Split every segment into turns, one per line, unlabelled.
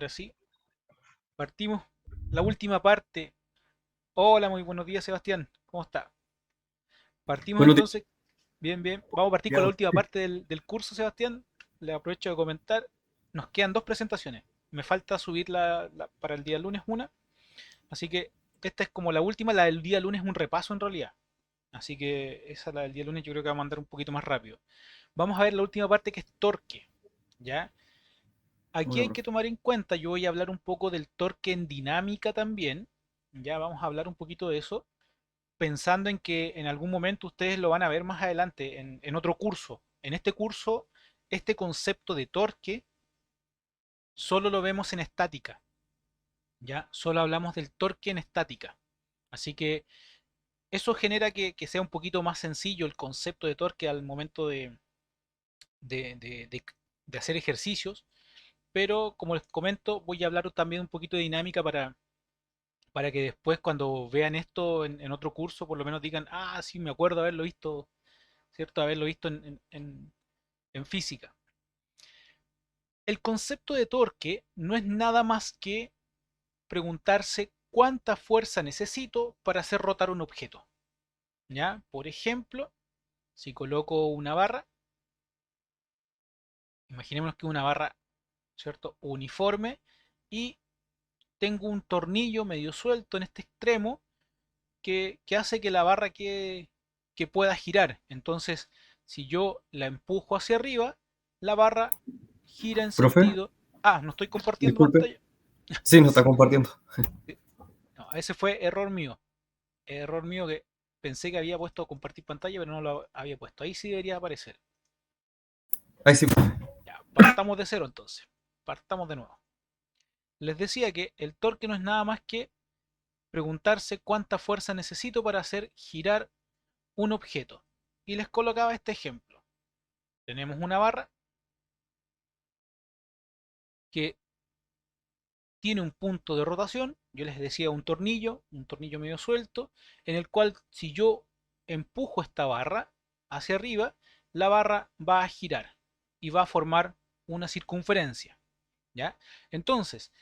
Ahora sí, partimos. La última parte. Hola, muy buenos días, Sebastián. ¿Cómo está? Partimos
Buenos
entonces. Bien, bien. Vamos a partir con la
días.
última parte del curso, Sebastián. Le aprovecho de comentar. Nos quedan dos presentaciones. Me falta subir para el día lunes una. Así que esta es como la última. La del día lunes es un repaso en realidad. Así que esa, la del día lunes, yo creo que va a mandar un poquito más rápido. Vamos a ver la última parte que es torque. ¿Ya? Aquí
Bueno,
hay que
profe.
tomar en cuenta, yo voy a hablar un poco del torque en dinámica también, ya vamos a hablar un poquito de eso, pensando en que en algún momento ustedes lo van a ver más adelante en otro curso. En este curso, este concepto de torque solo lo vemos en estática, ya solo hablamos del torque en estática. Así que eso genera que sea un poquito más sencillo el concepto de torque al momento de, de- de- de hacer ejercicios, pero como les comento, voy a hablar también un poquito de dinámica para que después cuando vean esto en otro curso, por lo menos digan, ah, sí, me acuerdo haberlo visto, ¿cierto? Haberlo visto en física. El concepto de torque no es nada más que preguntarse cuánta fuerza necesito para hacer rotar un objeto. ¿Ya? Por ejemplo, si coloco una barra, imaginémonos que una barra, ¿cierto? Uniforme y tengo un tornillo medio suelto en este extremo que hace que la barra que pueda girar. Entonces, si yo la empujo hacia arriba, la barra gira en
Profe,
sentido... Ah, no estoy compartiendo
disculpe.
pantalla.
Sí, nos está compartiendo.
Sí. No, ese fue error mío. Error mío que pensé que había puesto compartir pantalla, pero no lo había puesto. Ahí sí debería aparecer.
Ahí sí, profe.
Ya, partamos de cero entonces. Partamos de nuevo. Les decía que el torque no es nada más que preguntarse cuánta fuerza necesito para hacer girar un objeto. Y les colocaba este ejemplo. Tenemos una barra que tiene un punto de rotación, yo les decía un tornillo medio suelto, en el cual si yo empujo esta barra hacia arriba, la barra va a girar y va a formar una circunferencia, ¿ya? Entonces,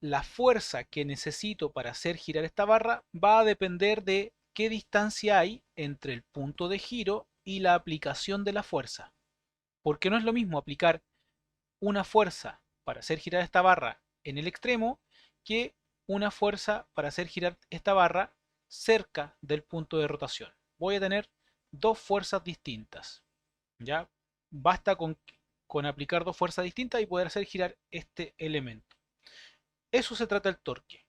la fuerza que necesito para hacer girar esta barra va a depender de qué distancia hay entre el punto de giro y la aplicación de la fuerza. Porque no es lo mismo aplicar una fuerza para hacer girar esta barra en el extremo que una fuerza para hacer girar esta barra cerca del punto de rotación. Voy a tener dos fuerzas distintas. ¿Ya? Basta con aplicar dos fuerzas distintas y poder hacer girar este elemento. Eso se trata el torque.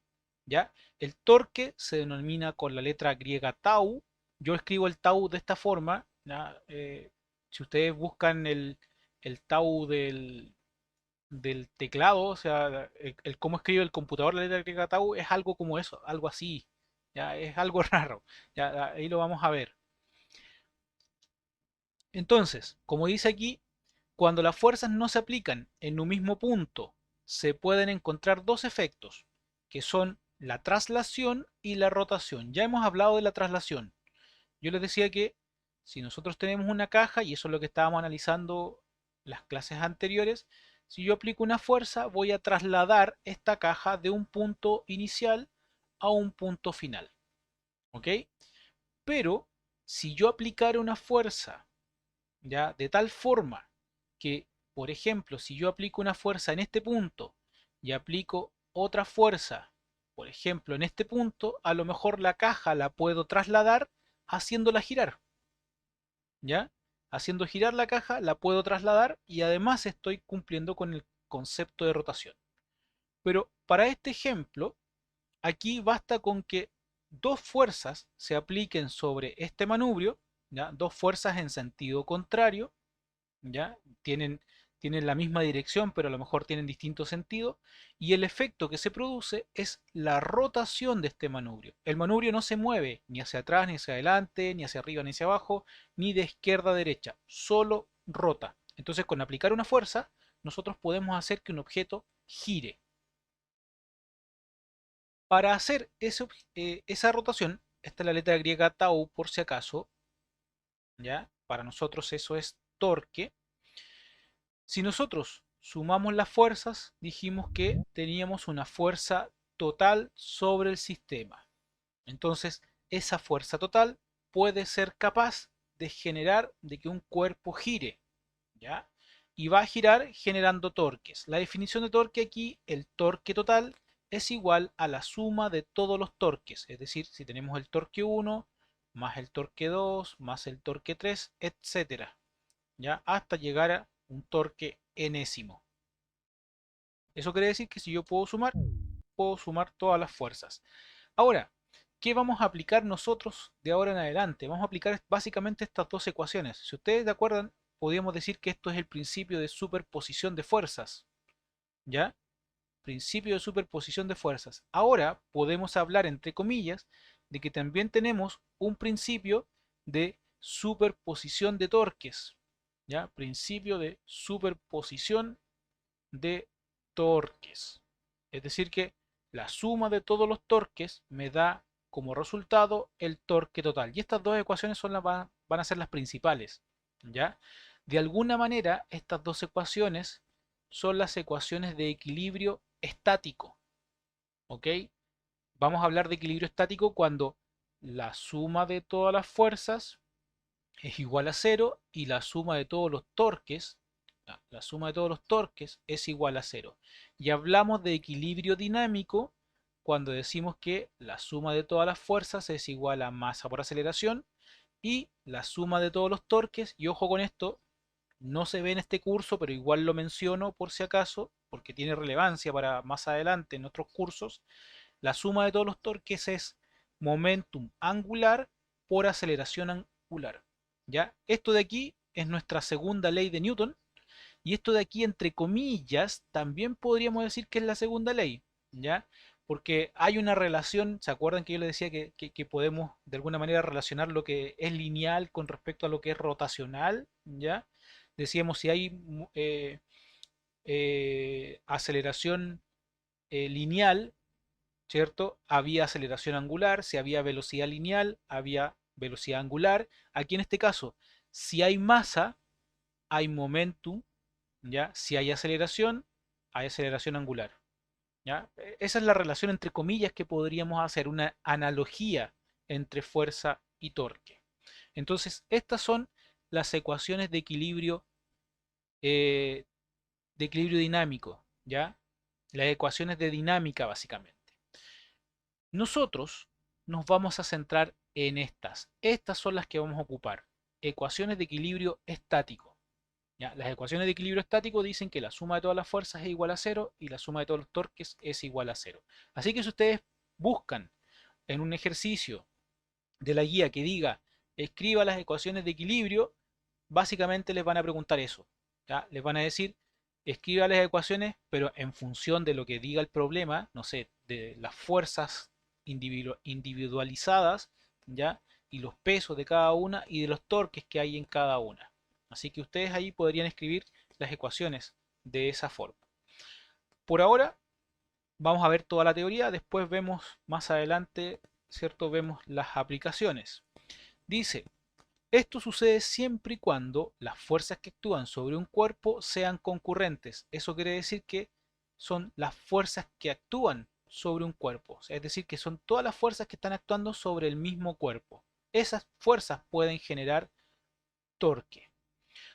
¿Ya? El torque se denomina con la letra griega tau. Yo escribo el tau de esta forma. ¿Ya? Si ustedes buscan el tau del teclado, o sea, el cómo escribe el computador la letra griega tau es algo como eso, algo así, ya es algo raro, ya ahí lo vamos a ver. Entonces, como dice aquí, cuando las fuerzas no se aplican en un mismo punto, se pueden encontrar dos efectos, que son la traslación y la rotación. Ya hemos hablado de la traslación. Yo les decía que si nosotros tenemos una caja, y eso es lo que estábamos analizando las clases anteriores, si yo aplico una fuerza, voy a trasladar esta caja de un punto inicial a un punto final. ¿Ok? Pero si yo aplicara una fuerza, ¿ya? De tal forma que, por ejemplo, si yo aplico una fuerza en este punto y aplico otra fuerza, por ejemplo, en este punto, a lo mejor la caja la puedo trasladar haciéndola girar. ¿Ya? Haciendo girar la caja, la puedo trasladar y además estoy cumpliendo con el concepto de rotación. Pero para este ejemplo, aquí basta con que dos fuerzas se apliquen sobre este manubrio, ¿ya? Dos fuerzas en sentido contrario, ¿ya? Tienen la misma dirección, pero a lo mejor tienen distinto sentido, y el efecto que se produce es la rotación de este manubrio. El manubrio no se mueve ni hacia atrás, ni hacia adelante, ni hacia arriba, ni hacia abajo, ni de izquierda a derecha, solo rota. Entonces, con aplicar una fuerza, nosotros podemos hacer que un objeto gire. Para hacer esa rotación, esta es la letra griega tau por si acaso, ¿ya? Para nosotros eso es torque. Si nosotros sumamos las fuerzas, dijimos que teníamos una fuerza total sobre el sistema. Entonces, esa fuerza total puede ser capaz de generar de que un cuerpo gire, ¿ya? Y va a girar generando torques. La definición de torque aquí, el torque total es igual a la suma de todos los torques. Es decir, si tenemos el torque 1 más el torque 2 más el torque 3, etcétera, ¿ya? Hasta llegar a un torque enésimo. Eso quiere decir que si yo puedo sumar todas las fuerzas. Ahora, ¿qué vamos a aplicar nosotros de ahora en adelante? Vamos a aplicar básicamente estas dos ecuaciones. Si ustedes se acuerdan, podríamos decir que esto es el principio de superposición de fuerzas, ¿ya? Principio de superposición de fuerzas. Ahora podemos hablar, entre comillas, de que también tenemos un principio de superposición de torques, ¿ya? Principio de superposición de torques. Es decir que la suma de todos los torques me da como resultado el torque total. Y estas dos ecuaciones van a ser las principales, ¿ya? De alguna manera, estas dos ecuaciones son las ecuaciones de equilibrio estático, ¿ok? Vamos a hablar de equilibrio estático cuando la suma de todas las fuerzas es igual a cero y la suma de todos los torques, la suma de todos los torques es igual a cero. Y hablamos de equilibrio dinámico cuando decimos que la suma de todas las fuerzas es igual a masa por aceleración y la suma de todos los torques, y ojo con esto, no se ve en este curso, pero igual lo menciono por si acaso, porque tiene relevancia para más adelante en otros cursos, la suma de todos los torques es momentum angular por aceleración angular. ¿Ya? Esto de aquí es nuestra segunda ley de Newton, y esto de aquí, entre comillas, también podríamos decir que es la segunda ley, ¿ya? Porque hay una relación, ¿se acuerdan que yo les decía que podemos de alguna manera relacionar lo que es lineal con respecto a lo que es rotacional, ¿ya? Decíamos si hay aceleración lineal, ¿cierto? Había aceleración angular, si había velocidad lineal, había velocidad angular. Aquí en este caso, si hay masa, hay momentum, ¿ya? Si hay aceleración angular, ¿ya? Esa es la relación entre comillas que podríamos hacer, una analogía entre fuerza y torque. Entonces, estas son las ecuaciones eh, de equilibrio dinámico, ¿ya? Las ecuaciones de dinámica, básicamente. Nosotros nos vamos a centrar en estas. Estas son las que vamos a ocupar. Ecuaciones de equilibrio estático. ¿Ya? Las ecuaciones de equilibrio estático dicen que la suma de todas las fuerzas es igual a cero y la suma de todos los torques es igual a cero. Así que si ustedes buscan en un ejercicio de la guía que diga escriba las ecuaciones de equilibrio, básicamente les van a preguntar eso. ¿Ya? Les van a decir escriba las ecuaciones, pero en función de lo que diga el problema, no sé, de las fuerzas individualizadas, ¿ya? Y los pesos de cada una y de los torques que hay en cada una. Así que ustedes ahí podrían escribir las ecuaciones de esa forma. Por ahora vamos a ver toda la teoría, después vemos más adelante, ¿cierto? Vemos las aplicaciones. Dice, esto sucede siempre y cuando las fuerzas que actúan sobre un cuerpo sean concurrentes. Eso quiere decir que son las fuerzas que actúan sobre un cuerpo. Es decir, que son todas las fuerzas que están actuando sobre el mismo cuerpo. Esas fuerzas pueden generar torque.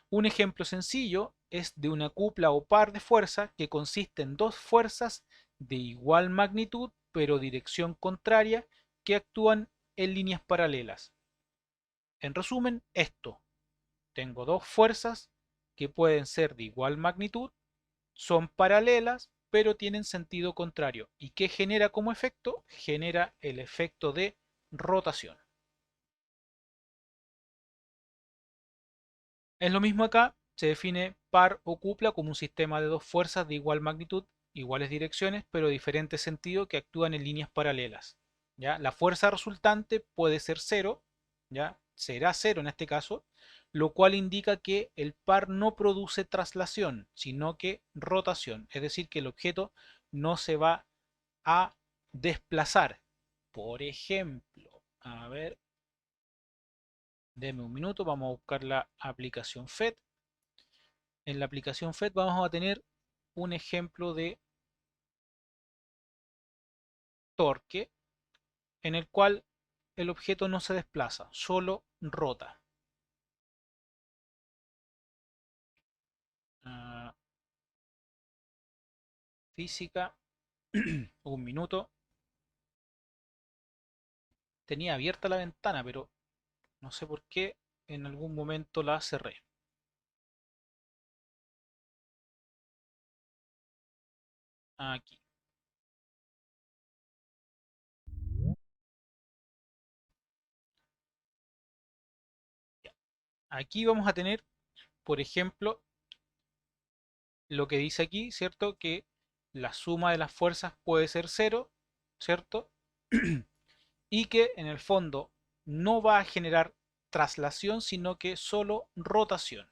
Un ejemplo sencillo es de una cupla o par de fuerza que consiste en dos fuerzas de igual magnitud pero dirección contraria que actúan en líneas paralelas. En resumen, esto. Tengo dos fuerzas que pueden ser de igual magnitud, son paralelas, pero tienen sentido contrario. ¿Y qué genera como efecto? Genera el efecto de rotación. Es lo mismo acá, se define par o cupla como un sistema de dos fuerzas de igual magnitud, iguales direcciones, pero de diferente sentido que actúan en líneas paralelas. ¿Ya? La fuerza resultante puede ser cero, ¿ya? Será cero en este caso, lo cual indica que el par no produce traslación, sino que rotación, es decir, que el objeto no se va a desplazar. Por ejemplo, a ver, denme un minuto, vamos a buscar la aplicación FET. En la aplicación FET vamos a tener un ejemplo de torque en el cual el objeto no se desplaza, solo rota. Ah, física, un minuto. Tenía abierta la ventana, pero no sé por qué en algún momento la cerré. Aquí. Aquí vamos a tener, por ejemplo, lo que dice aquí, ¿cierto? Que la suma de las fuerzas puede ser cero, ¿cierto? Y que en el fondo no va a generar traslación, sino que solo rotación.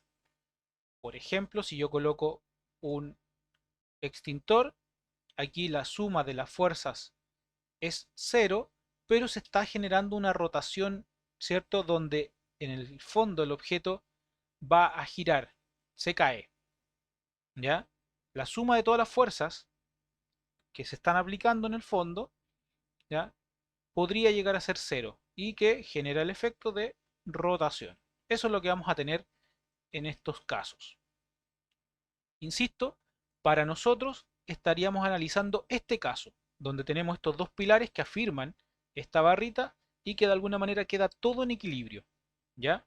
Por ejemplo, si yo coloco un extintor, aquí la suma de las fuerzas es cero, pero se está generando una rotación, ¿cierto? Donde en el fondo el objeto va a girar, se cae, ¿ya? La suma de todas las fuerzas que se están aplicando en el fondo, ¿ya? Podría llegar a ser cero y que genera el efecto de rotación. Eso es lo que vamos a tener en estos casos. Insisto, para nosotros estaríamos analizando este caso, donde tenemos estos dos pilares que afirman esta barrita y que de alguna manera queda todo en equilibrio. ¿Ya?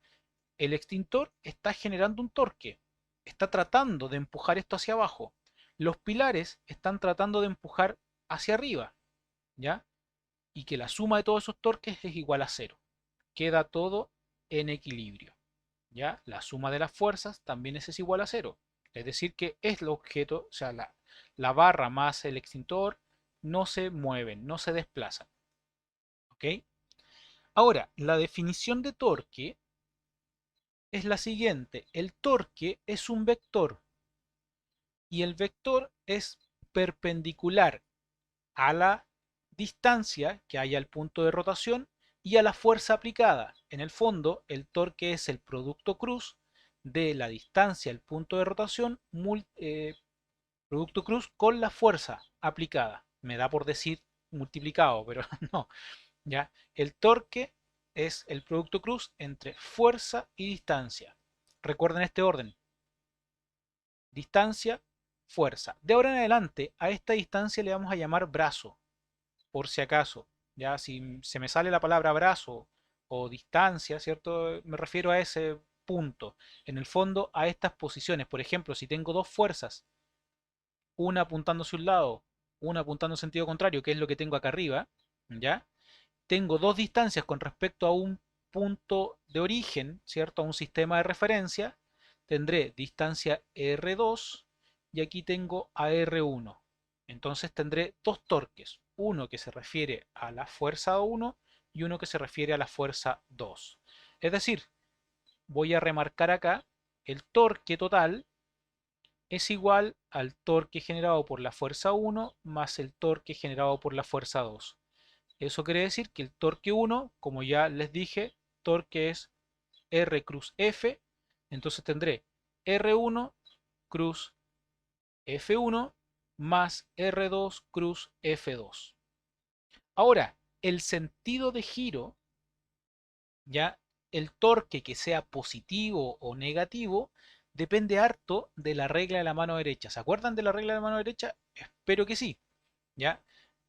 El extintor está generando un torque, está tratando de empujar esto hacia abajo. Los pilares están tratando de empujar hacia arriba, ¿ya? Y que la suma de todos esos torques es igual a cero. Queda todo en equilibrio. ¿Ya? La suma de las fuerzas también es igual a cero. Es decir, que es el objeto, o sea, la barra más el extintor no se mueven, no se desplazan. ¿Ok? Ahora, la definición de torque es la siguiente. El torque es un vector y el vector es perpendicular a la distancia que hay al punto de rotación y a la fuerza aplicada. En el fondo, el torque es el producto cruz de la distancia al punto de rotación, producto cruz con la fuerza aplicada. Me da por decir multiplicado, pero no. ¿Ya? El torque es el producto cruz entre fuerza y distancia. Recuerden este orden. Distancia, fuerza. De ahora en adelante, a esta distancia le vamos a llamar brazo, por si acaso. Ya, si se me sale la palabra brazo o distancia, ¿cierto? Me refiero a ese punto. En el fondo, a estas posiciones. Por ejemplo, si tengo dos fuerzas, una apuntando hacia un lado, una apuntando en sentido contrario, que es lo que tengo acá arriba, ¿ya? Tengo dos distancias con respecto a un punto de origen, ¿cierto? A un sistema de referencia. Tendré distancia R2 y aquí tengo a R1. Entonces tendré dos torques, uno que se refiere a la fuerza 1 y uno que se refiere a la fuerza 2. Es decir, voy a remarcar acá, el torque total es igual al torque generado por la fuerza 1 más el torque generado por la fuerza 2. Eso quiere decir que el torque 1, como ya les dije, torque es R cruz F, entonces tendré R1 cruz F1 más R2 cruz F2. Ahora, el sentido de giro, ya el torque que sea positivo o negativo, depende harto de la regla de la mano derecha. ¿Se acuerdan de la regla de la mano derecha? Espero que sí. ¿Ya?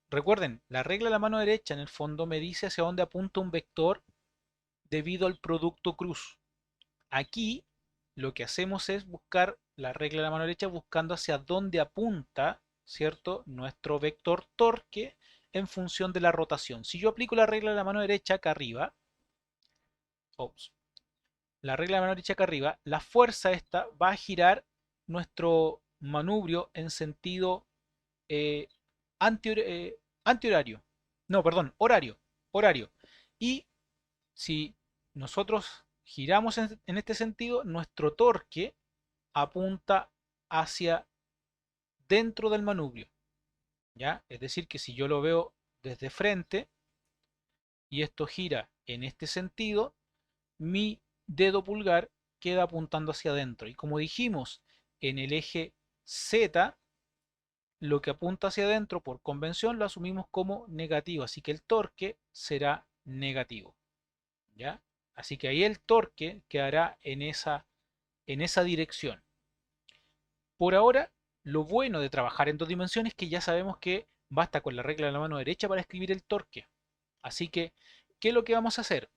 Recuerden, la regla de la mano derecha en el fondo me dice hacia dónde apunta un vector debido al producto cruz. Aquí lo que hacemos es buscar la regla de la mano derecha buscando hacia dónde apunta, ¿cierto? Nuestro vector torque en función de la rotación. Si yo aplico la regla de la mano derecha acá arriba, ops, la regla de la mano derecha acá arriba, la fuerza esta va a girar nuestro manubrio en sentido eh, antihorario. No, perdón, horario. Horario. Y si nosotros giramos en este sentido, nuestro torque apunta hacia dentro del manubrio. ¿Ya? Es decir, que si yo lo veo desde frente y esto gira en este sentido, mi dedo pulgar queda apuntando hacia adentro. Y como dijimos, en el eje Z, lo que apunta hacia adentro por convención lo asumimos como negativo, así que el torque será negativo, ¿ya? Así que ahí el torque quedará en esa dirección. Por ahora, lo bueno de trabajar en dos dimensiones es que ya sabemos que basta con la regla de la mano derecha para escribir el torque. Así que, ¿qué es lo que vamos a hacer?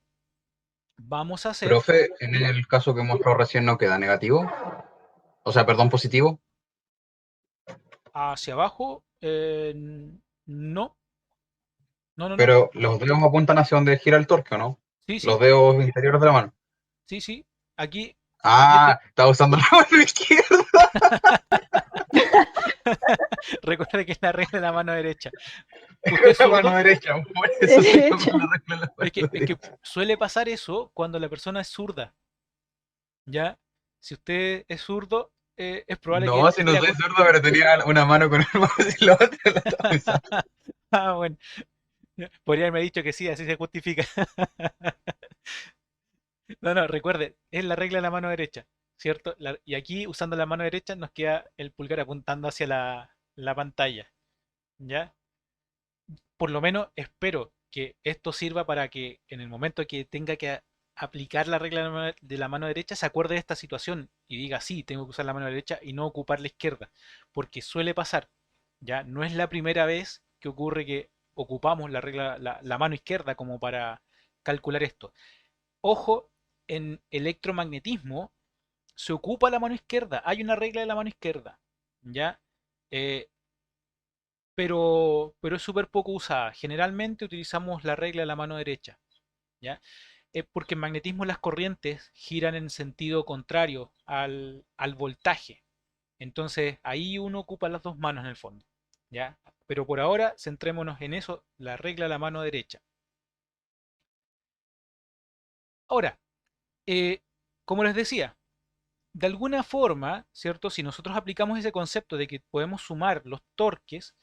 Vamos a hacer
Profe, en el caso que mostró recién no queda negativo, o sea, perdón, positivo,
hacia abajo. No, no, no, no.
pero los dedos apuntan hacia donde gira el torque, ¿o no?
Sí,
Los
sí,
dedos interiores de la mano.
sí, sí. Aquí, en este,
Ah, estaba usando la mano izquierda.
recuerda que es la regla de la mano derecha. ¿Usted es
La mano
zurdo?
derecha, por eso se quedó
Derecha.
con la regla de la mano
Es que
derecha.
suele pasar eso cuando la persona es zurda, ¿ya? Si usted es zurdo, es probable que
No, si no
esté
soy zurdo, pero tenía una mano con el mouse y la otra la estaba usando.
Ah, bueno, podría haberme dicho que sí, así se justifica. No, no, recuerde, es la regla de la mano derecha, ¿cierto? Y aquí, usando la mano derecha, nos queda el pulgar apuntando hacia la pantalla, ¿ya? Por lo menos espero que esto sirva para que en el momento que tenga que aplicar la regla de la mano derecha, se acuerde de esta situación y diga, sí, tengo que usar la mano derecha y no ocupar la izquierda, porque suele pasar, ¿ya? No es la primera vez que ocurre que ocupamos la regla, la mano izquierda como para calcular esto. Ojo, en electromagnetismo se ocupa la mano izquierda, hay una regla de la mano izquierda, ¿ya? Eh, pero es súper poco usada. Generalmente utilizamos la regla de la mano derecha, ¿ya? Porque en magnetismo las corrientes giran en sentido contrario al voltaje. Entonces ahí uno ocupa las dos manos en el fondo, ¿ya? Pero por ahora centrémonos en eso, la regla de la mano derecha. Ahora, eh, como les decía, de alguna forma, ¿cierto? Si nosotros aplicamos ese concepto de que podemos sumar los torques,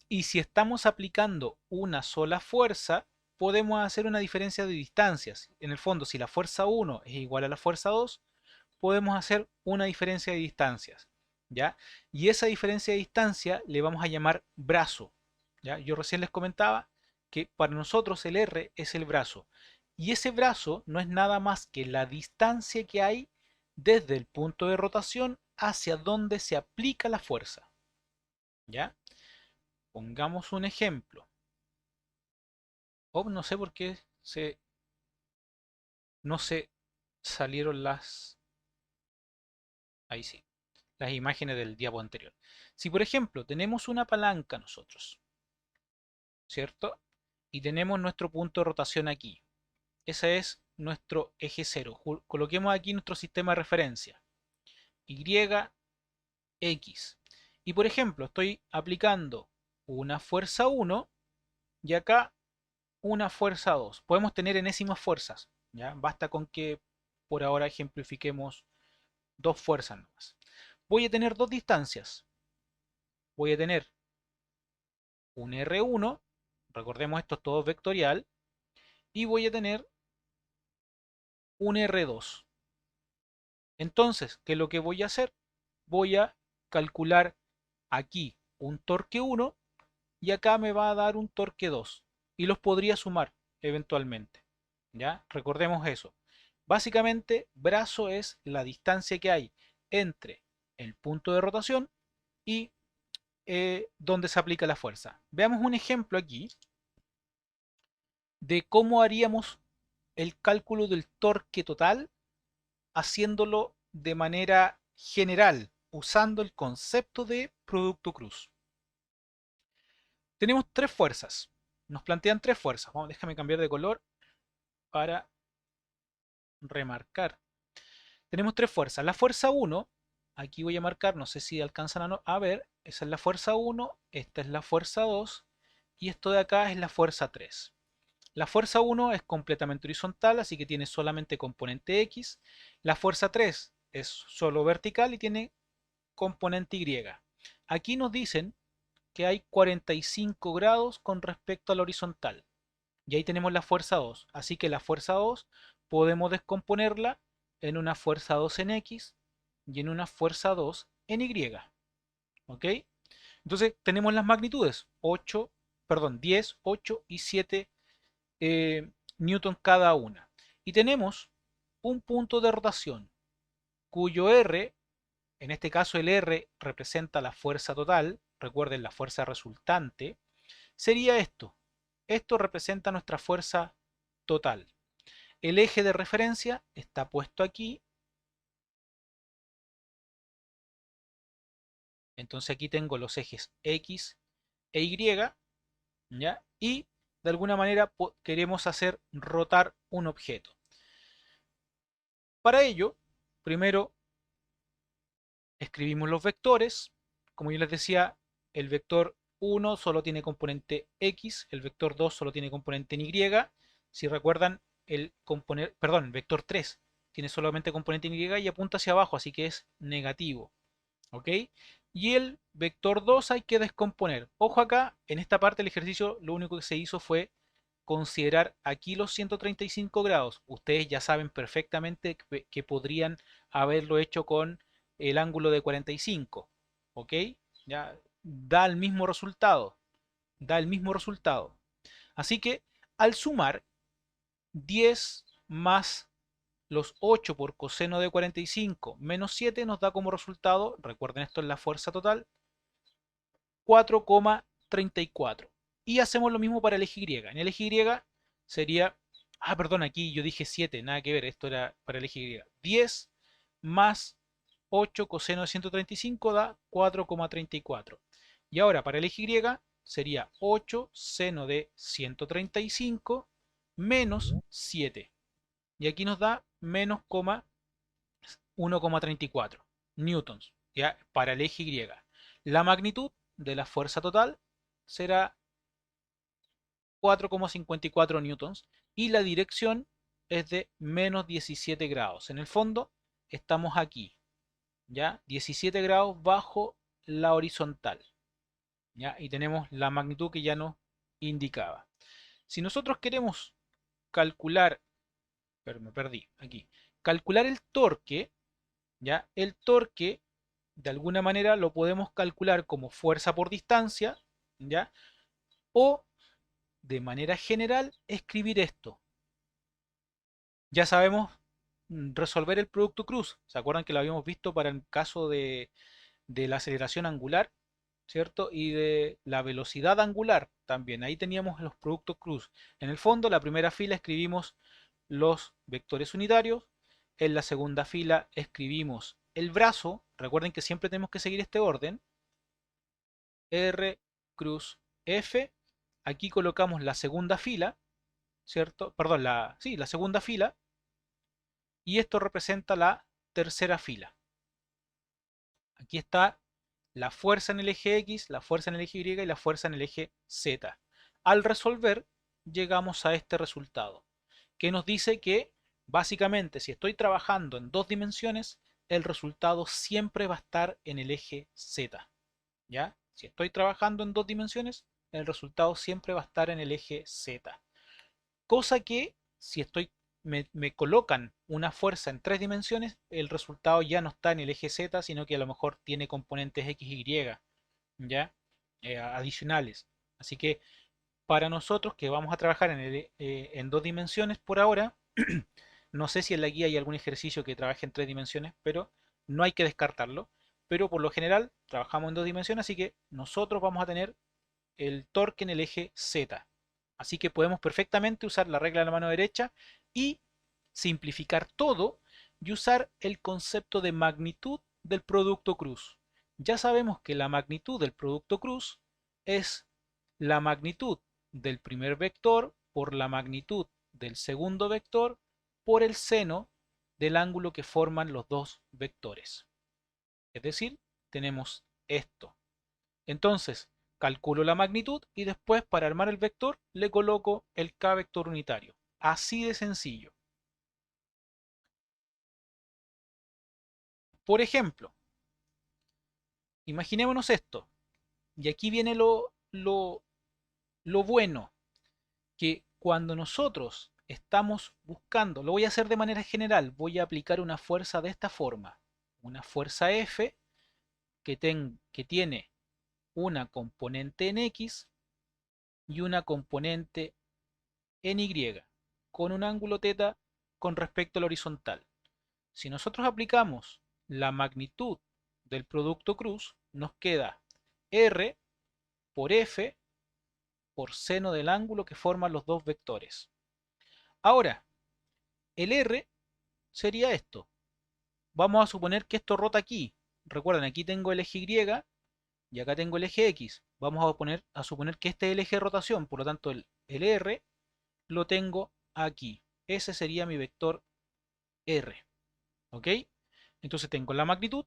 y si estamos aplicando una sola fuerza, podemos hacer una diferencia de distancias. En el fondo, si la fuerza 1 es igual a la fuerza 2, podemos hacer una diferencia de distancias, ¿ya? Y esa diferencia de distancia le vamos a llamar brazo, ¿ya? Yo recién les comentaba que para nosotros el R es el brazo. Y ese brazo no es nada más que la distancia que hay desde el punto de rotación hacia donde se aplica la fuerza, ¿ya? Pongamos un ejemplo. Oh, no sé por qué no se salieron las... Ahí sí, las imágenes del diapo anterior. Si por ejemplo tenemos una palanca nosotros, ¿cierto? Y tenemos nuestro punto de rotación aquí. Ese es nuestro eje cero. Coloquemos aquí nuestro sistema de referencia. Y, X. Y por ejemplo, estoy aplicando una fuerza 1 y acá una fuerza 2. Podemos tener enésimas fuerzas, ¿ya? Basta con que por ahora ejemplifiquemos dos fuerzas nomás. Voy a tener dos distancias. Voy a tener un R1, recordemos esto es todo vectorial, y voy a tener un R2. Entonces, ¿qué es lo que voy a hacer? Voy a calcular aquí un torque 1 y acá me va a dar un torque 2. Y los podría sumar eventualmente. ¿Ya? Recordemos eso. Básicamente, brazo es la distancia que hay entre el punto de rotación y donde se aplica la fuerza. Veamos un ejemplo aquí de cómo haríamos el cálculo del torque total haciéndolo de manera general, usando el concepto de producto cruz. Tenemos tres fuerzas. Nos plantean tres fuerzas. Vamos, déjame cambiar de color para remarcar. Tenemos tres fuerzas. La fuerza 1, aquí voy a marcar, no sé si alcanzan a ver, esa es la fuerza 1, esta es la fuerza 2 y esto de acá es la fuerza 3. La fuerza 1 es completamente horizontal, así que tiene solamente componente X. La fuerza 3 es solo vertical y tiene componente Y. Aquí nos dicen que hay 45 grados con respecto a la horizontal. Y ahí tenemos la fuerza 2. Así que la fuerza 2 podemos descomponerla en una fuerza 2 en X y en una fuerza 2 en Y. ¿Ok? Entonces tenemos las magnitudes, 8, perdón, 10, 8 y 7 newton cada una. Y tenemos un punto de rotación cuyo R, en este caso el R representa la fuerza total, recuerden la fuerza resultante, sería esto. Esto representa nuestra fuerza total. El eje de referencia está puesto aquí. Entonces aquí tengo los ejes X e Y, ¿ya? Y de alguna manera queremos hacer rotar un objeto. Para ello, primero escribimos los vectores. Como yo les decía, el vector 1 solo tiene componente X, el vector 2 solo tiene componente en Y. Si recuerdan, el vector 3 tiene solamente componente en Y y apunta hacia abajo, así que es negativo. ¿Ok? Y el vector 2 hay que descomponer. Ojo acá, en esta parte del ejercicio lo único que se hizo fue considerar aquí los 135 grados. Ustedes ya saben perfectamente que podrían haberlo hecho con el ángulo de 45. ¿Ok? Ya da el mismo resultado. Da el mismo resultado. Así que al sumar 10 más los 8 por coseno de 45 menos 7 nos da como resultado, recuerden esto es la fuerza total, 4,34. Y hacemos lo mismo para el eje Y. En el eje Y sería, perdón, aquí yo dije 7, nada que ver, esto era para el eje Y. 10 más 8 coseno de 135 da 4,34. Y ahora para el eje Y sería 8 seno de 135 menos 7. Y aquí nos da menos 1,34 newtons, ¿ya? Para el eje Y. La magnitud de la fuerza total será 4,54 newtons y la dirección es de menos 17 grados. En el fondo estamos aquí, ¿ya? 17 grados bajo la horizontal, ¿ya? Y tenemos la magnitud que ya nos indicaba. Si nosotros queremos calcular, pero me perdí aquí, calcular el torque, ¿ya? El torque de alguna manera lo podemos calcular como fuerza por distancia, ¿ya? O de manera general escribir esto. Ya sabemos resolver el producto cruz. ¿Se acuerdan que lo habíamos visto para el caso de la aceleración angular? ¿Cierto? Y de la velocidad angular también. Ahí teníamos los productos cruz. En el fondo, la primera fila escribimos los vectores unitarios. En la segunda fila escribimos el brazo. Recuerden que siempre tenemos que seguir este orden. R, cruz, F. Aquí colocamos la segunda fila, ¿cierto? Perdón, sí, la segunda fila. Y esto representa la tercera fila. Aquí está la fuerza en el eje X, la fuerza en el eje Y y la fuerza en el eje Z. Al resolver, llegamos a este resultado, que nos dice que básicamente si estoy trabajando en dos dimensiones, el resultado siempre va a estar en el eje Z. ¿Ya? Si estoy trabajando en dos dimensiones, el resultado siempre va a estar en el eje Z. Cosa que si me colocan una fuerza en tres dimensiones, el resultado ya no está en el eje Z, sino que a lo mejor tiene componentes X y Y, ¿ya? Adicionales. Así que para nosotros que vamos a trabajar en dos dimensiones por ahora, no sé si en la guía hay algún ejercicio que trabaje en tres dimensiones, pero no hay que descartarlo. Pero por lo general trabajamos en dos dimensiones, así que nosotros vamos a tener el torque en el eje Z. Así que podemos perfectamente usar la regla de la mano derecha y simplificar todo y usar el concepto de magnitud del producto cruz. Ya sabemos que la magnitud del producto cruz es la magnitud del primer vector por la magnitud del segundo vector por el seno del ángulo que forman los dos vectores. Es decir, tenemos esto. Entonces, calculo la magnitud y después para armar el vector le coloco el k vector unitario. Así de sencillo. Por ejemplo, imaginémonos esto. Y aquí viene lo bueno, que cuando nosotros estamos buscando, lo voy a hacer de manera general, voy a aplicar una fuerza de esta forma. Una fuerza F que tiene una componente en X y una componente en Y, con un ángulo θ con respecto al horizontal. Si nosotros aplicamos la magnitud del producto cruz, nos queda R por F por seno del ángulo que forman los dos vectores. Ahora, el R sería esto. Vamos a suponer que esto rota aquí. Recuerden, aquí tengo el eje Y y acá tengo el eje X. Vamos a suponer que este es el eje de rotación, por lo tanto el R lo tengo aquí. Ese sería mi vector R. ¿Ok? Entonces tengo la magnitud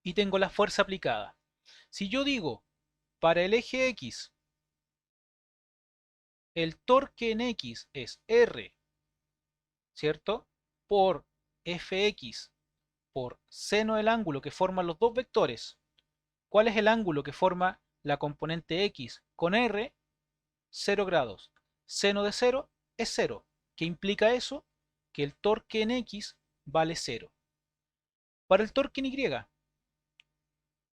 y tengo la fuerza aplicada. Si yo digo, para el eje X, el torque en X es R, ¿cierto? Por Fx por seno del ángulo que forman los dos vectores. ¿Cuál es el ángulo que forma la componente X con R? 0 grados. Seno de 0 es 0. ¿Qué implica eso? Que el torque en X vale 0. Para el torque en Y,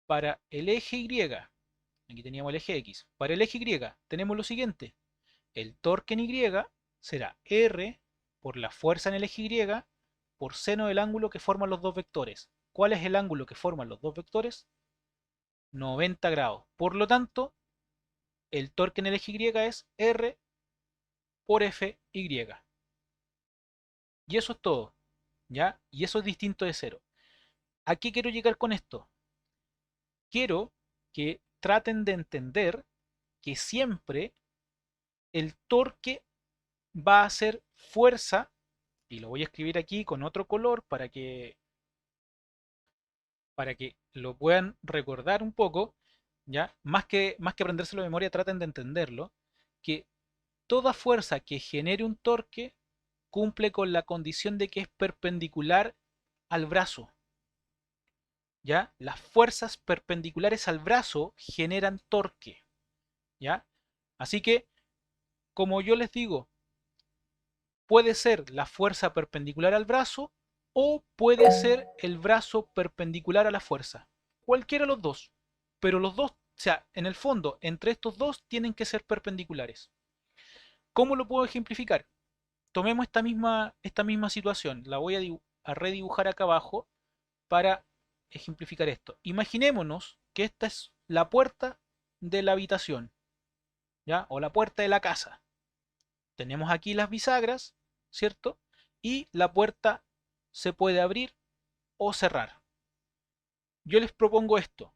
para el eje Y, aquí teníamos el eje X, para el eje Y tenemos lo siguiente, el torque en Y será R por la fuerza en el eje Y por seno del ángulo que forman los dos vectores. ¿Cuál es el ángulo que forman los dos vectores? 90 grados. Por lo tanto, el torque en el eje Y es R por Fy. Y eso es todo, ¿ya? Y eso es distinto de cero. ¿A qué quiero llegar con esto? Quiero que traten de entender que siempre el torque va a ser fuerza, y lo voy a escribir aquí con otro color para que lo puedan recordar un poco, ¿ya? Más que aprendérselo de memoria, traten de entenderlo, que toda fuerza que genere un torque cumple con la condición de que es perpendicular al brazo, ¿ya? Las fuerzas perpendiculares al brazo generan torque, ¿ya? Así que, como yo les digo, puede ser la fuerza perpendicular al brazo o puede ser el brazo perpendicular a la fuerza. Cualquiera de los dos. Pero los dos, o sea, en el fondo, entre estos dos tienen que ser perpendiculares. ¿Cómo lo puedo ejemplificar? Tomemos esta misma situación. La voy a redibujar acá abajo para ejemplificar esto. Imaginémonos que esta es la puerta de la habitación, ¿ya? O la puerta de la casa. Tenemos aquí las bisagras, ¿cierto? Y la puerta se puede abrir o cerrar. Yo les propongo esto.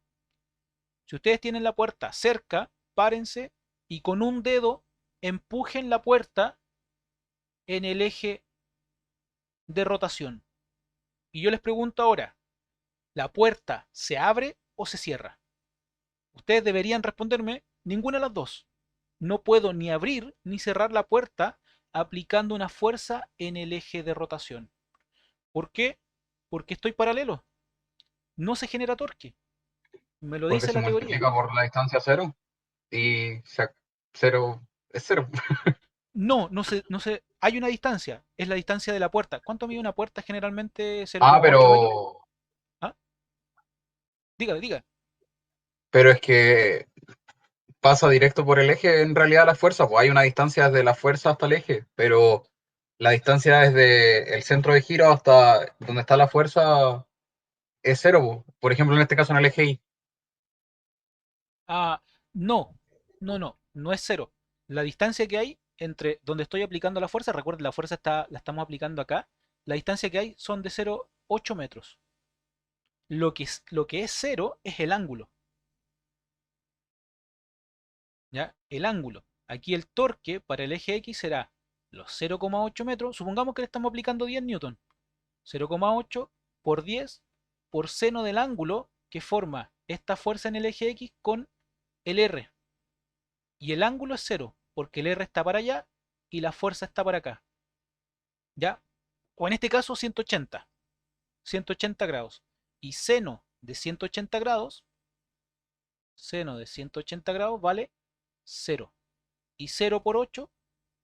Si ustedes tienen la puerta cerca, párense y con un dedo empujen la puerta en el eje de rotación. Y yo les pregunto ahora, ¿la puerta se abre o se cierra? Ustedes deberían responderme ninguna de las dos. No puedo ni abrir ni cerrar la puerta aplicando una fuerza en el eje de rotación. ¿Por qué? Porque estoy paralelo. No se genera torque. Me lo
Porque
dice
se
la teoría.
multiplica por la distancia cero y cero es cero.
No, no se, hay una distancia. Es la distancia de la puerta. ¿Cuánto mide una puerta generalmente?
Ah,
0,8 metros. ¿Ah? Dígame, diga.
pero es que pasa directo por el eje en realidad la fuerza, pues hay una distancia desde la fuerza hasta el eje, pero la distancia desde el centro de giro hasta donde está la fuerza es cero, pues. Por ejemplo, en este caso en el eje Y.
Ah, no, no es cero. La distancia que hay entre donde estoy aplicando la fuerza, recuerden, la fuerza la estamos aplicando acá, la distancia que hay son de 0,8 metros. Lo que es cero es el ángulo, ¿ya? El ángulo. Aquí el torque para el eje X será los 0,8 metros. Supongamos que le estamos aplicando 10 newton. 0,8 por 10 por seno del ángulo que forma esta fuerza en el eje X con el R. Y el ángulo es cero, porque el R está para allá y la fuerza está para acá. ¿Ya? O en este caso 180 grados. Y seno de 180 grados vale cero. Y cero por 8,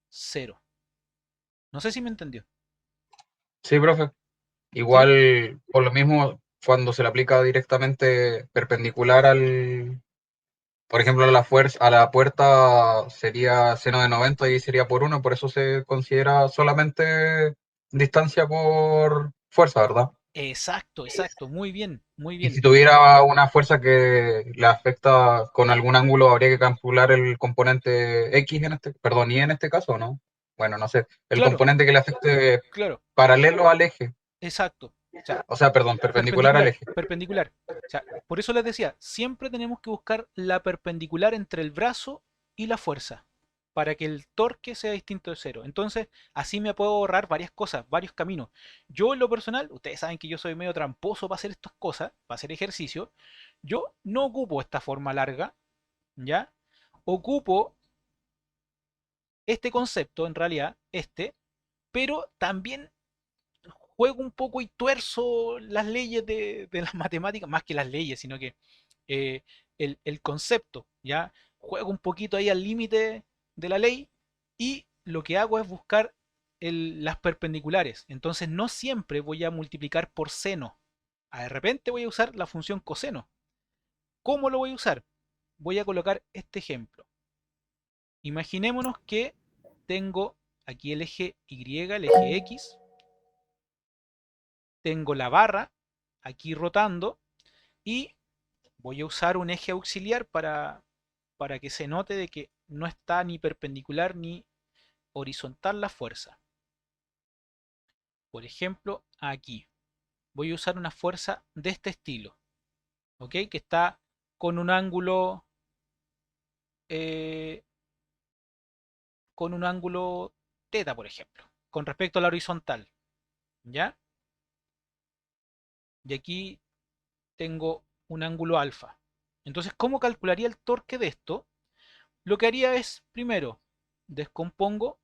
cero. No sé si me entendió.
Sí, profe.
¿Sí?
Igual, por lo mismo, cuando se le aplica directamente perpendicular Por ejemplo, a la puerta sería seno de 90 y sería por uno, por eso se considera solamente distancia por fuerza, ¿verdad?
Exacto, exacto, muy bien, muy
Y si
bien.
tuviera una fuerza que le afecta con algún ángulo, habría que calcular el componente X en este, perdón, Y en este caso, ¿no? Bueno, no sé, el
Claro,
componente que le afecte
claro,
paralelo al eje,
exacto. O sea,
o sea, perdón, perpendicular al
perpendicular,
eje.
perpendicular. O sea, por eso les decía, siempre tenemos que buscar la perpendicular entre el brazo y la fuerza, para que el torque sea distinto de cero. Entonces, así me puedo ahorrar varias cosas, varios caminos. Yo en lo personal, ustedes saben que yo soy medio tramposo para hacer estas cosas, para hacer ejercicio. Yo no ocupo esta forma larga, ¿ya? Ocupo este concepto, en realidad, pero también juego un poco y tuerzo las leyes de las matemáticas, más que las leyes, sino que eh, el concepto, ¿ya? Juego un poquito ahí al límite de la ley y lo que hago es buscar las perpendiculares. Entonces no siempre voy a multiplicar por seno. De repente voy a usar la función coseno. ¿Cómo lo voy a usar? Voy a colocar este ejemplo. Imaginémonos que tengo aquí el eje Y, el eje X, tengo la barra aquí rotando y voy a usar un eje auxiliar para que se note de que no está ni perpendicular ni horizontal la fuerza. Por ejemplo, aquí voy a usar una fuerza de este estilo, ¿ok? Que está con un ángulo eh, teta, por ejemplo, con respecto a la horizontal, ¿ya? Y aquí tengo un ángulo alfa. Entonces, ¿cómo calcularía el torque de esto? Lo que haría es, primero, descompongo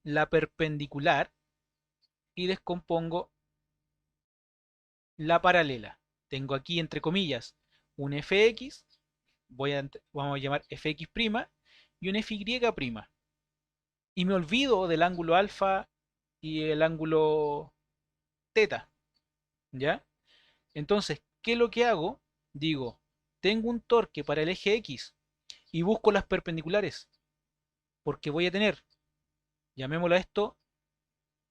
la perpendicular y descompongo la paralela. Tengo aquí, entre comillas, un fx, vamos a llamar fx' y un fy'. Y me olvido del ángulo alfa y el ángulo teta, ¿ya? Entonces, ¿qué es lo que hago? Digo, tengo un torque para el eje X y busco las perpendiculares, porque voy a tener, llamémoslo a esto,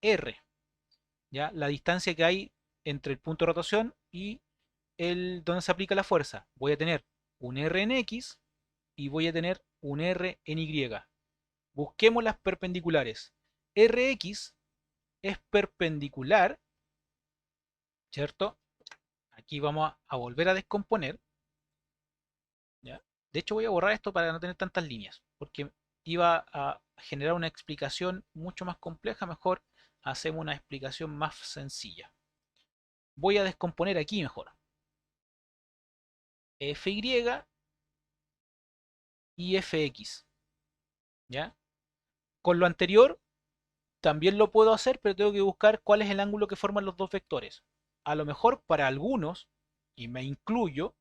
R, ¿ya? La distancia que hay entre el punto de rotación y el donde se aplica la fuerza. Voy a tener un R en X y voy a tener un R en Y. Busquemos las perpendiculares. Rx es perpendicular, ¿cierto? Aquí vamos a volver a descomponer, ¿ya? De hecho voy a borrar esto para no tener tantas líneas, porque iba a generar una explicación mucho más compleja. Mejor hacemos una explicación más sencilla. Voy a descomponer aquí mejor. Fy y Fx, ¿ya? Con lo anterior también lo puedo hacer, pero tengo que buscar cuál es el ángulo que forman los dos vectores. A lo mejor para algunos, y me incluyo,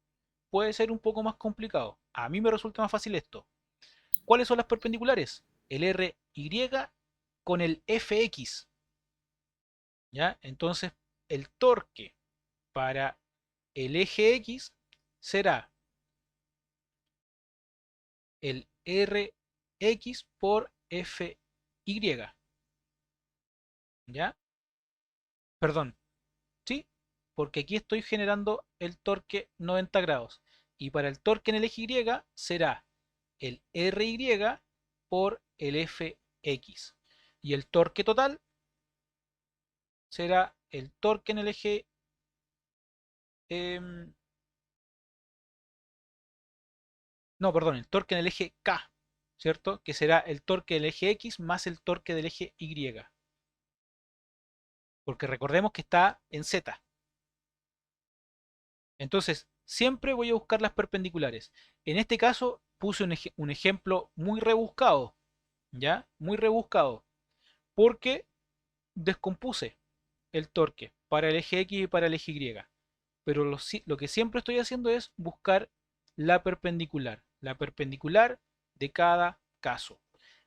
puede ser un poco más complicado. A mí me resulta más fácil esto. ¿Cuáles son las perpendiculares? El RY con el FX, ¿ya? Entonces, el torque para el eje X será el Rx por Fy, ¿ya? Perdón, ¿sí? Porque aquí estoy generando el torque 90 grados. Y para el torque en el eje Y será el Ry por el Fx. Y el torque total será el torque en el eje... no, perdón, el torque en el eje K, ¿cierto? Que será el torque del eje X más el torque del eje Y. Porque recordemos que está en Z. Entonces, siempre voy a buscar las perpendiculares. En este caso, puse un ejemplo muy rebuscado, ¿ya? Muy rebuscado, porque descompuse el torque para el eje X y para el eje Y. Pero lo que siempre estoy haciendo es buscar la perpendicular de cada caso.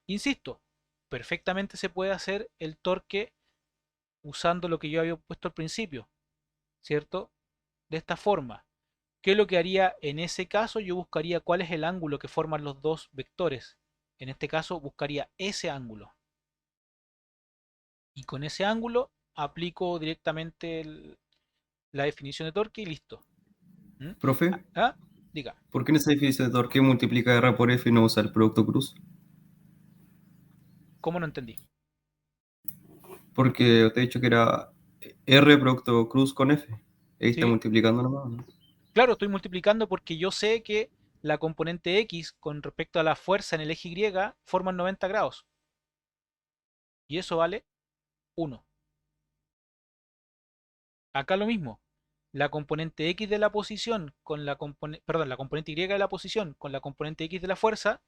Insisto, perfectamente se puede hacer el torque usando lo que yo había puesto al principio, ¿cierto? De esta forma. ¿Qué es lo que haría en ese caso? Yo buscaría cuál es el ángulo que forman los dos vectores. En este caso buscaría ese ángulo. Y con ese ángulo aplico directamente la definición de torque y listo. ¿Mm?
Profe,
¿Ah? Diga.
¿por qué en ese edificio de torque multiplica R por F y no usa el producto cruz?
¿Cómo no entendí?
Porque te he dicho que era R producto cruz con F. Ahí está
¿Sí?
multiplicando nomás, ¿no?
Claro, estoy multiplicando porque yo sé que la componente X con respecto a la fuerza en el eje Y forman 90 grados. Y eso vale 1. Acá lo mismo. La componente X de la posición con la componente, perdón, la componente Y de la posición con la componente X de la fuerza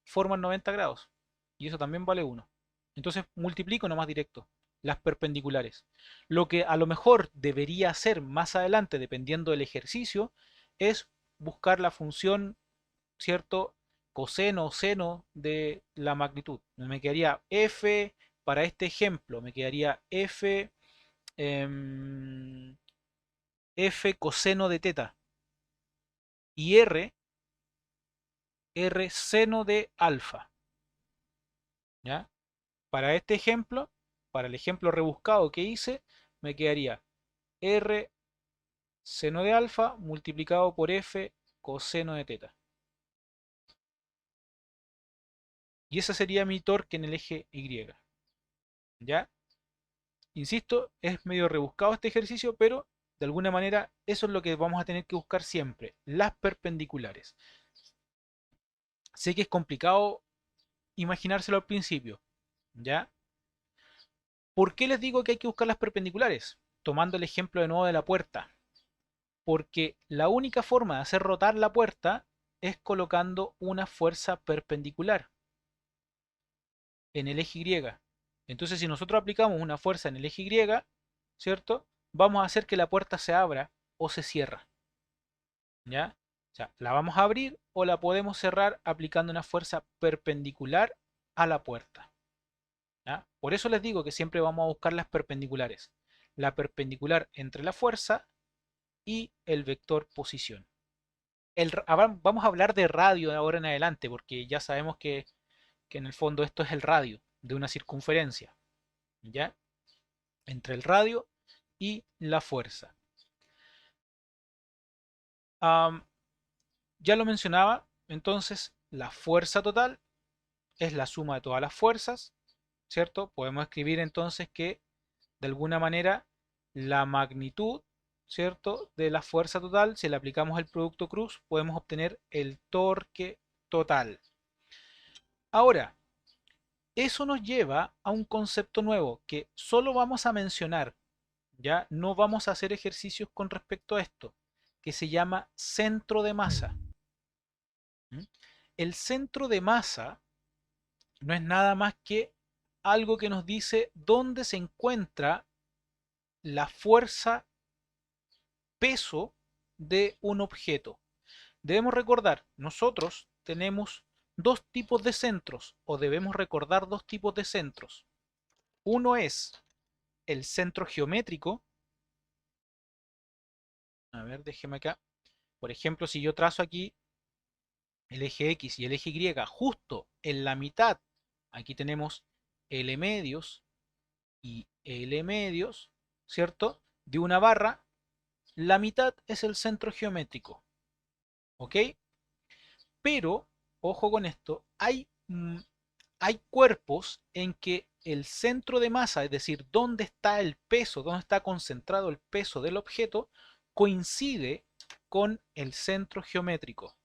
forman 90 grados. Y eso también vale 1. Entonces multiplico nomás directo las perpendiculares. Lo que a lo mejor debería hacer más adelante, dependiendo del ejercicio, es buscar la función, ¿cierto? Coseno o seno de la magnitud. Me quedaría f, para este ejemplo, me quedaría f, em, f coseno de teta y r seno de alfa. ¿Ya? Para este ejemplo, para el ejemplo rebuscado que hice, me quedaría r seno de alfa multiplicado por f coseno de teta. Y ese sería mi torque en el eje Y. ¿Ya? Insisto, es medio rebuscado este ejercicio, pero de alguna manera eso es lo que vamos a tener que buscar siempre, las perpendiculares. Sé que es complicado imaginárselo al principio, ¿ya? ¿Por qué les digo que hay que buscar las perpendiculares? Tomando el ejemplo de nuevo de la puerta. Porque la única forma de hacer rotar la puerta es colocando una fuerza perpendicular en el eje Y. Entonces, si nosotros aplicamos una fuerza en el eje Y, ¿cierto? Vamos a hacer que la puerta se abra o se cierra. ¿Ya? O sea, la vamos a abrir o la podemos cerrar aplicando una fuerza perpendicular a la puerta. ¿Ya? Por eso les digo que siempre vamos a buscar las perpendiculares. La perpendicular entre la fuerza y el vector posición. Vamos a hablar de radio de ahora en adelante, porque ya sabemos que en el fondo esto es el radio de una circunferencia. ¿Ya? Entre el radio y la fuerza. Um, ya lo mencionaba, entonces la fuerza total es la suma de todas las fuerzas, ¿cierto? Podemos escribir entonces que de alguna manera la magnitud, ¿cierto? De la fuerza total, si le aplicamos el producto cruz, podemos obtener el torque total. Ahora, eso nos lleva a un concepto nuevo que solo vamos a mencionar, ya no vamos a hacer ejercicios con respecto a esto, que se llama centro de masa. ¿Mm? El centro de masa no es nada más que algo que nos dice dónde se encuentra la fuerza peso de un objeto. Debemos recordar, nosotros tenemos dos tipos de centros, o debemos recordar dos tipos de centros. Uno es el centro geométrico. A ver, déjeme acá. Por ejemplo, si yo trazo aquí el eje X y el eje Y justo en la mitad, aquí tenemos L medios y L medios, ¿cierto? De una barra, la mitad es el centro geométrico. ¿Ok? Pero, ojo con esto, hay cuerpos en que el centro de masa, es decir, dónde está el peso, dónde está concentrado el peso del objeto, coincide con el centro geométrico.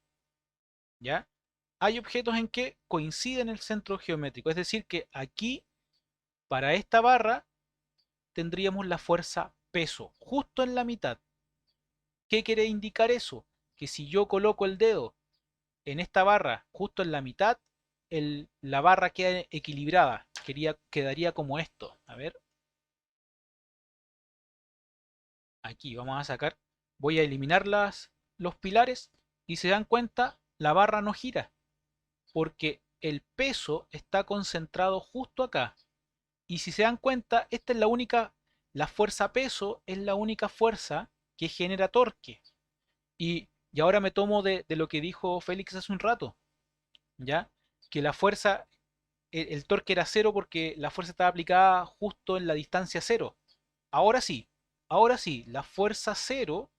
¿Ya? Hay objetos en que coinciden el centro geométrico, es decir, que aquí, para esta barra, tendríamos la fuerza peso, justo en la mitad. ¿Qué quiere indicar eso? Que si yo coloco el dedo en esta barra, justo en la mitad, la barra queda equilibrada. Quedaría como esto. A ver. Aquí vamos a sacar. Voy a eliminar los pilares y se dan cuenta, la barra no gira. Porque el peso está concentrado justo acá. Y si se dan cuenta, esta es la fuerza peso es la única fuerza que genera torque. Y Y ahora me tomo de lo que dijo Félix hace un rato, ¿ya? Que la fuerza, el torque era cero porque la fuerza estaba aplicada justo en la distancia cero. Ahora sí, ahora sí, la fuerza cero,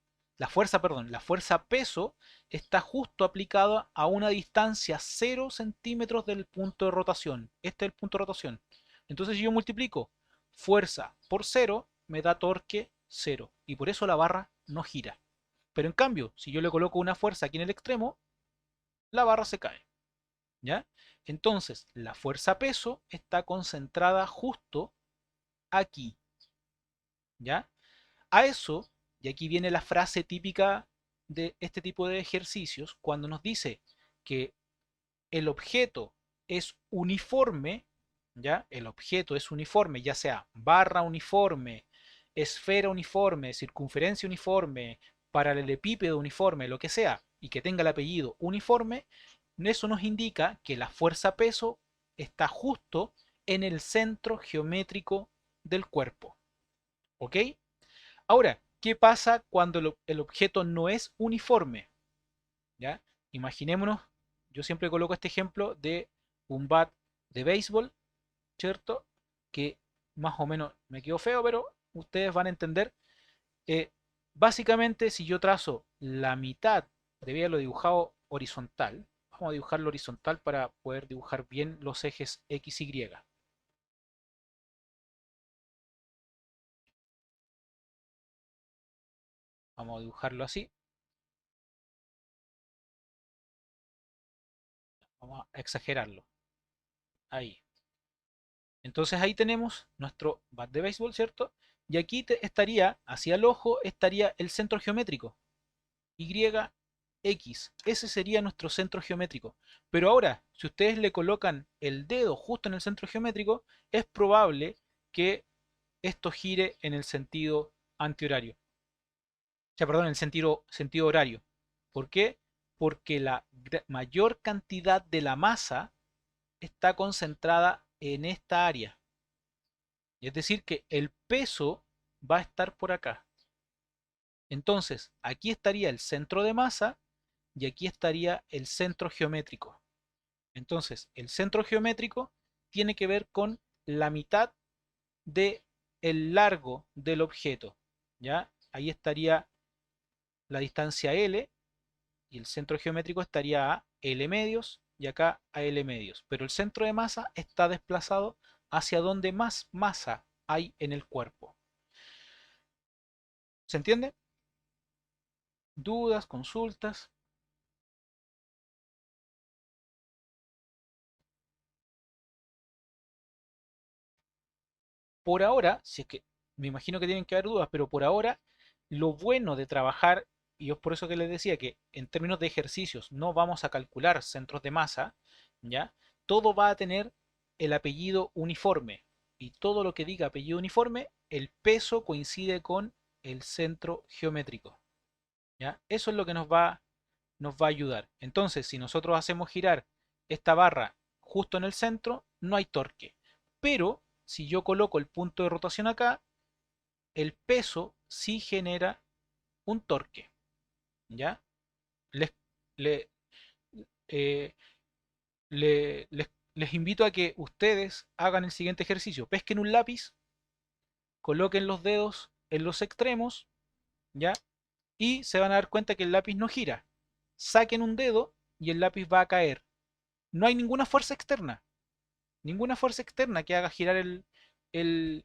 perdón, la fuerza peso está justo aplicada a una distancia 0 centímetros del punto de rotación. Este es el punto de rotación. Entonces si yo multiplico fuerza por cero, me da torque cero. Y por eso la barra no gira. Pero en cambio, si yo le coloco una fuerza aquí en el extremo, la barra se cae. ¿Ya? Entonces, la fuerza peso está concentrada justo aquí. ¿Ya? A eso, y aquí viene la frase típica de este tipo de ejercicios, cuando nos dice que el objeto es uniforme, ¿ya? El objeto es uniforme, ya sea barra uniforme, esfera uniforme, circunferencia uniforme, paralelepípedo uniforme, lo que sea, y que tenga el apellido uniforme, eso nos indica que la fuerza peso está justo en el centro geométrico del cuerpo. ¿Ok? Ahora, ¿qué pasa cuando el objeto no es uniforme? ¿Ya? Imaginémonos, yo siempre coloco este ejemplo de un bat de béisbol, ¿cierto? Que más o menos me quedó feo, pero ustedes van a entender. Eh, Básicamente, si yo trazo la mitad, debía haberlo dibujado horizontal. Vamos a dibujarlo horizontal para poder dibujar bien los ejes X, Y. Vamos a dibujarlo así. Vamos a exagerarlo. Ahí. Entonces ahí tenemos nuestro bat de béisbol, ¿cierto? Y aquí estaría, hacia el ojo, estaría el centro geométrico. Y, X. Ese sería nuestro centro geométrico. Pero ahora, si ustedes le colocan el dedo justo en el centro geométrico, es probable que esto gire en el sentido antihorario. O sea, perdón, en el sentido horario. ¿Por qué? Porque la mayor cantidad de la masa está concentrada en esta área. Es decir, que el peso va a estar por acá. Entonces, aquí estaría el centro de masa y aquí estaría el centro geométrico. Entonces, el centro geométrico tiene que ver con la mitad de el largo del objeto. ¿Ya? Ahí estaría la distancia L y el centro geométrico estaría a L medios y acá a L medios. Pero el centro de masa está desplazado hacia donde más masa hay en el cuerpo. ¿Se entiende? ¿Dudas, consultas? Por ahora, si es que me imagino que tienen que haber dudas, pero por ahora lo bueno de trabajar, y es por eso que les decía que en términos de ejercicios no vamos a calcular centros de masa, ¿ya? Todo va a tener el apellido uniforme. Y todo lo que diga apellido uniforme, el peso coincide con el centro geométrico. ¿Ya? Eso es lo que nos va a ayudar. Entonces, si nosotros hacemos girar esta barra justo en el centro, no hay torque. Pero si yo coloco el punto de rotación acá, el peso sí genera un torque. ¿Ya? Les, le- eh, les invito a que ustedes hagan el siguiente ejercicio. Pesquen un lápiz, coloquen los dedos en los extremos, ¿ya? Y se van a dar cuenta que el lápiz no gira. Saquen un dedo y el lápiz va a caer. No hay ninguna fuerza externa que haga girar el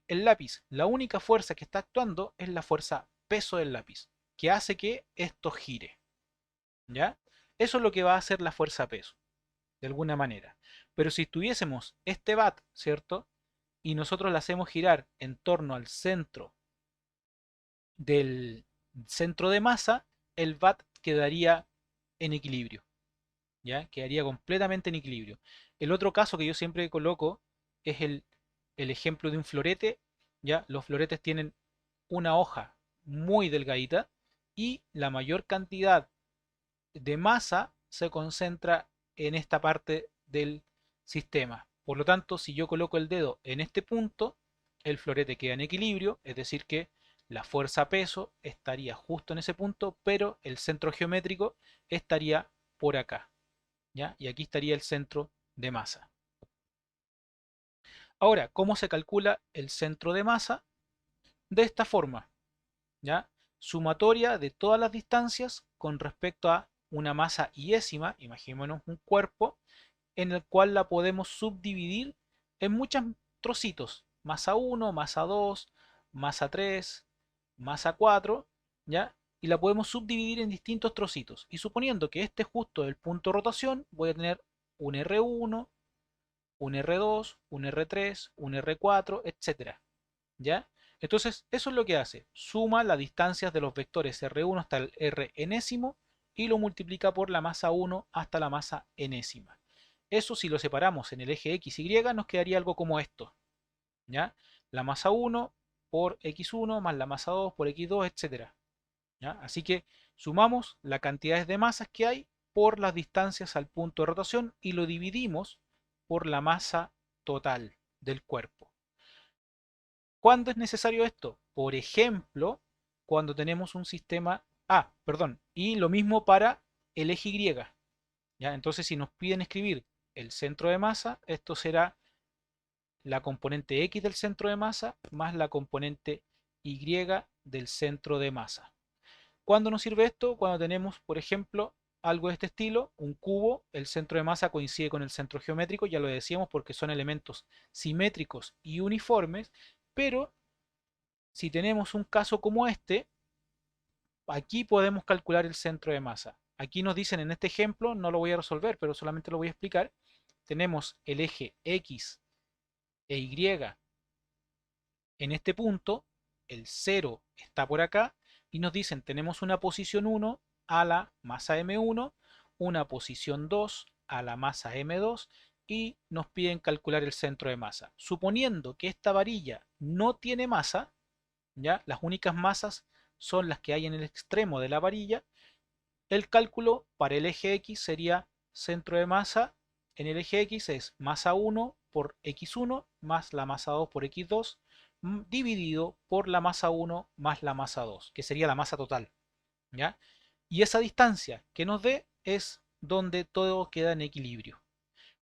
lápiz. La única fuerza que está actuando es la fuerza peso del lápiz, que hace que esto gire. ¿Ya? Eso es lo que va a hacer la fuerza peso, de alguna manera. Pero si tuviésemos este bat, ¿cierto? Y nosotros la hacemos girar en torno al centro del centro de masa, el bat quedaría en equilibrio. ¿Ya? Quedaría completamente en equilibrio. El otro caso que yo siempre coloco es el ejemplo de un florete, ¿ya? Los floretes tienen una hoja muy delgadita y la mayor cantidad de masa se concentra en esta parte del sistema. Por lo tanto, si yo coloco el dedo en este punto, el florete queda en equilibrio, es decir que la fuerza peso estaría justo en ese punto, pero el centro geométrico estaría por acá, ¿ya? Y aquí estaría el centro de masa. Ahora, ¿cómo se calcula el centro de masa? De esta forma, ¿ya? Sumatoria de todas las distancias con respecto a una masa iésima, imaginémonos un cuerpo, en el cual la podemos subdividir en muchos trocitos, masa 1, masa 2, masa 3, masa 4, ¿ya? Y la podemos subdividir en distintos trocitos. Y suponiendo que este es justo el punto de rotación, voy a tener un R1, un R2, un R3, un R4, etcétera, ¿ya? Entonces, eso es lo que hace. Suma las distancias de los vectores R1 hasta el R enésimo y lo multiplica por la masa 1 hasta la masa enésima. Eso, si lo separamos en el eje X, Y, nos quedaría algo como esto, ¿ya? La masa 1 por X1 más la masa 2 por X2, etcétera, ¿ya? Así que sumamos las cantidades de masas que hay por las distancias al punto de rotación y lo dividimos por la masa total del cuerpo. ¿Cuándo es necesario esto? Por ejemplo, cuando tenemos un sistema... perdón. Y lo mismo para el eje Y. ¿Ya? Entonces, si nos piden escribir el centro de masa, esto será la componente X del centro de masa más la componente Y del centro de masa. ¿Cuándo nos sirve esto? Cuando tenemos, por ejemplo, algo de este estilo, un cubo, el centro de masa coincide con el centro geométrico, ya lo decíamos porque son elementos simétricos y uniformes, pero si tenemos un caso como este, aquí podemos calcular el centro de masa. Aquí nos dicen en este ejemplo, no lo voy a resolver, pero solamente lo voy a explicar. Tenemos el eje X e Y en este punto, el 0 está por acá, y nos dicen tenemos una posición 1 a la masa M1, una posición 2 a la masa M2, y nos piden calcular el centro de masa. Suponiendo que esta varilla no tiene masa, ¿ya? Las únicas masas son las que hay en el extremo de la varilla. El cálculo para el eje X sería centro de masa en el eje X es masa 1 por X1 más la masa 2 por X2 dividido por la masa 1 más la masa 2, que sería la masa total, ¿ya? Y esa distancia que nos dé es donde todo queda en equilibrio.